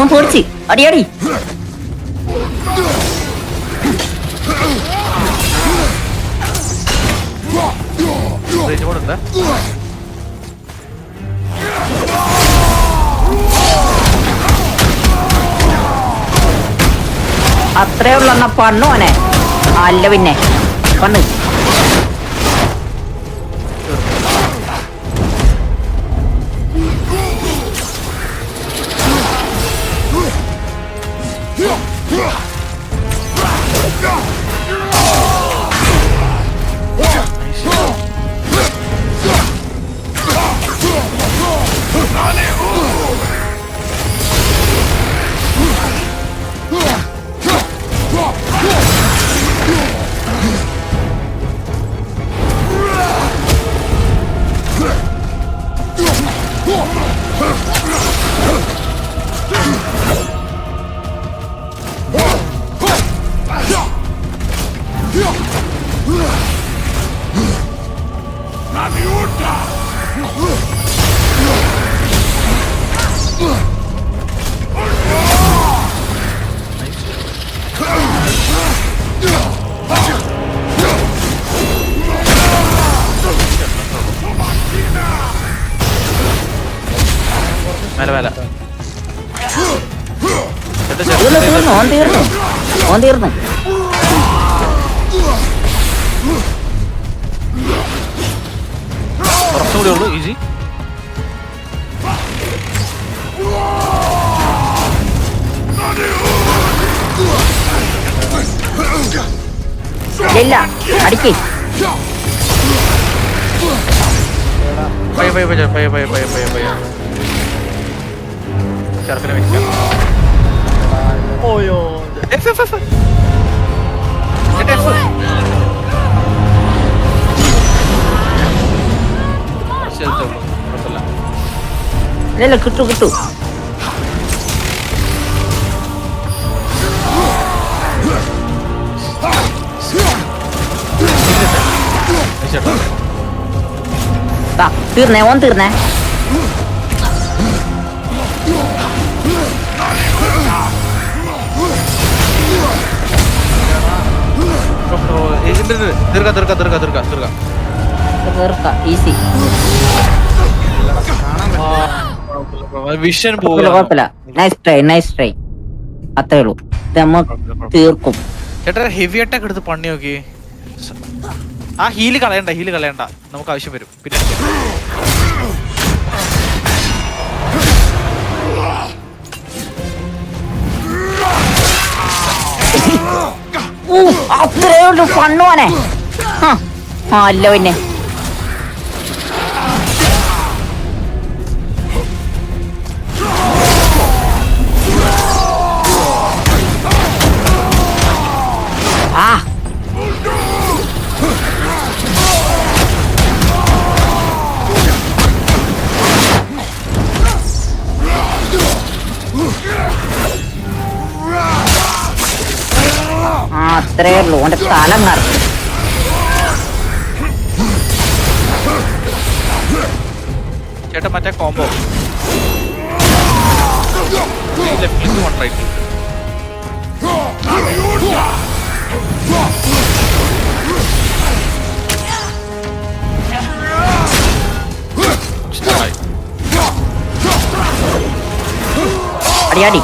പേടിച്ച് അടി അടി. അത്രേ ഉള്ള പണ്ണു മോനെ. അല്ല പിന്നെ പണ്ണ്. തീർന്നു. കുറച്ചുകൂടി ഉള്ളൂ. ഈസി. ഇല്ല അടിക്ക്. ചെറുക്കനെ വെക്കാം. ഓയോ ഇല്ല കിട്ടു. തീർന്നേ ഓൻ തീർന്നേ. ഈസി. വിഷൻ കുഴപ്പമില്ല. Nice try. അത്രേ ഉള്ളൂ. തീർക്കും. ചേട്ടാ ഹെവി അറ്റാക്ക് എടുത്ത് പണി നോക്കി. ആ ഹീല് കളയണ്ട നമുക്ക് ആവശ്യം വരും പിന്നെ. അത്രേ ഉള്ളൂ പണ്ണുവാനെ. അല്ല പിന്നെ അത്രേ ഉള്ളൂ. ഓന്റെ തല മാറി. ചേട്ടാ മറ്റേ കോംബോ ഇഷ്ടമായി. അടിയാടി.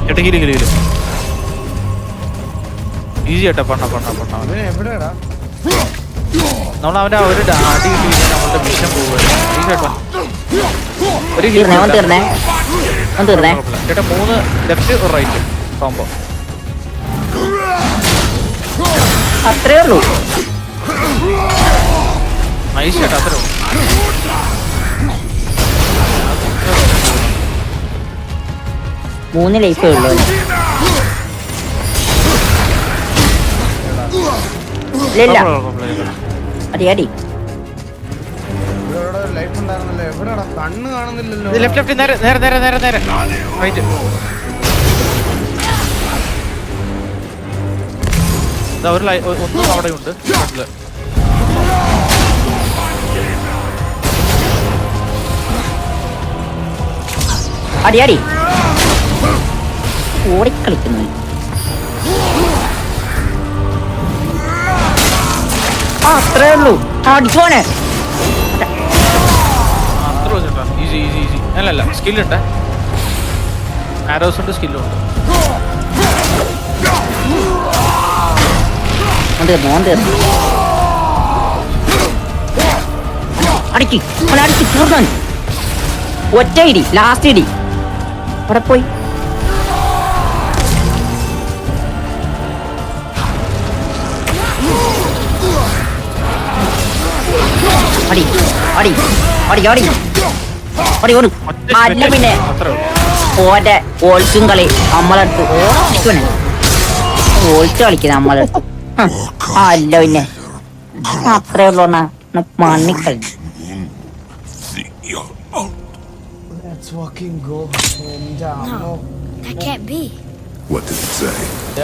ചേട്ടാ ഹീല് ഹീല് ഹീല്. ഈസി ആയിട്ടാ പണ്ണ അവൻ എവിടെയാടാ? നമ്മൾ അവന്റെ ഒരു അടി കിട്ടി കഴിഞ്ഞാൽ നമ്മളുടെ മിഷൻ പോവുകയാണ്. ഈസി ആയിട്ടാ ഒരു heal തീർന്നേ, അവൻ തീർന്നേ, അവൻ തീർന്നേ. ചേട്ടാ 3 ലെഫ്റ്റ് ഒരു റൈറ്റ് കോമ്പോ. അത്രേ ഉള്ളൂ. നൈസ് ചേട്ടാ അത്രേ ഉള്ളൂ. മൂന്ന് ലൈഫേ ഉള്ളൂ അവന്. ഇല്ല അടിയാടി. ഇവിടെ ലൈഫ് ഉണ്ടായിരുന്നല്ലോ. എവിടെയാടാ? കണ്ണ് കാണുന്നില്ലല്ലോ. ലെഫ്റ്റ് നേരെ നേരെ നേരെ നേരെ നേരെ റൈറ്റ്. ഒരു ഒന്നും അവിടെ ഉണ്ട്. അടിയാടി. ഓടിക്കളിക്കുന്നു. അത്രേ ഉള്ളൂ. അടിച്ചോനെ. അത്ര ചേട്ടാ ഈസി ഈസി ഈസി. അല്ലല്ല സ്കില്ലുണ്ട്, ആരോസ് ഉണ്ട്, സ്കില്ലും ഉണ്ട്. തീർന്നു. അടിക്ക് അടിക്ക് തീർന്നു. ഒറ്റ ഇടി, ലാസ്റ്റ് ഇടി. അവിടെ പോയി. അടി അടി അടി അടി അടി ഓടും. അല്ല പിന്നെ ഓന്റെ ഓൾച്ചും കളി നമ്മളെടുത്ത് ഓടിക്കണേ. ഓൾച്ച് കളിക്കുന്നത് നമ്മളെടുത്ത്. അല്ല പിന്നെ അത്രേ ഉള്ളൂ. മണ്ണിക്കളി. Let's fucking go. എന്റെ അമ്മോ. No, that can't be. What did it say?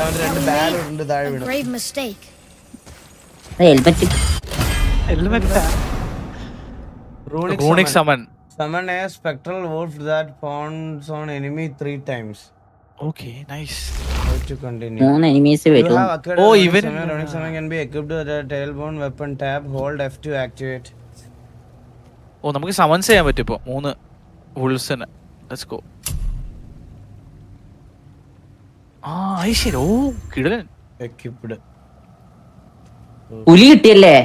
അവന്റെ രണ്ട് ബാഗ് ഉണ്ട് താഴെ A വീണ്. grave mistake. Helmet. Runic summon. Summon a spectral wolf that pawns on enemy 3 times. Okay nice. How to continue? 3 enemies You വരും. have acquired Oh, a runic even- summon. Runic summon can be equipped with a tailbone weapon tab. Hold F to activate. ഓ നമുക്ക് summons ചെയ്യാൻ പറ്റും ഇപ്പൊ 3 വുൾസിന്. Let's go. ആ ശരി. ഓ കിടലൻ. Equipped. പുലി കിട്ടിയല്ലേ?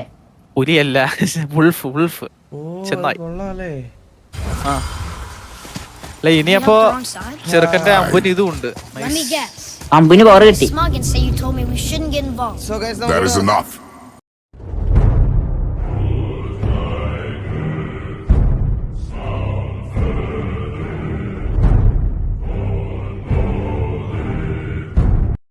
പുലിയല്ല wolf wolf. ഓ ചെന്നായി. കൊള്ളാലേ. ആ അല്ല ഇനിയപ്പോ You're not the wrong side. ചെറുക്കന്റെ അമ്പന് ഇതും ഉണ്ട്. Let me guess. അമ്പിന് പവർ കിട്ടി. Smug and say you told me we shouldn't get involved. So guys, That is enough.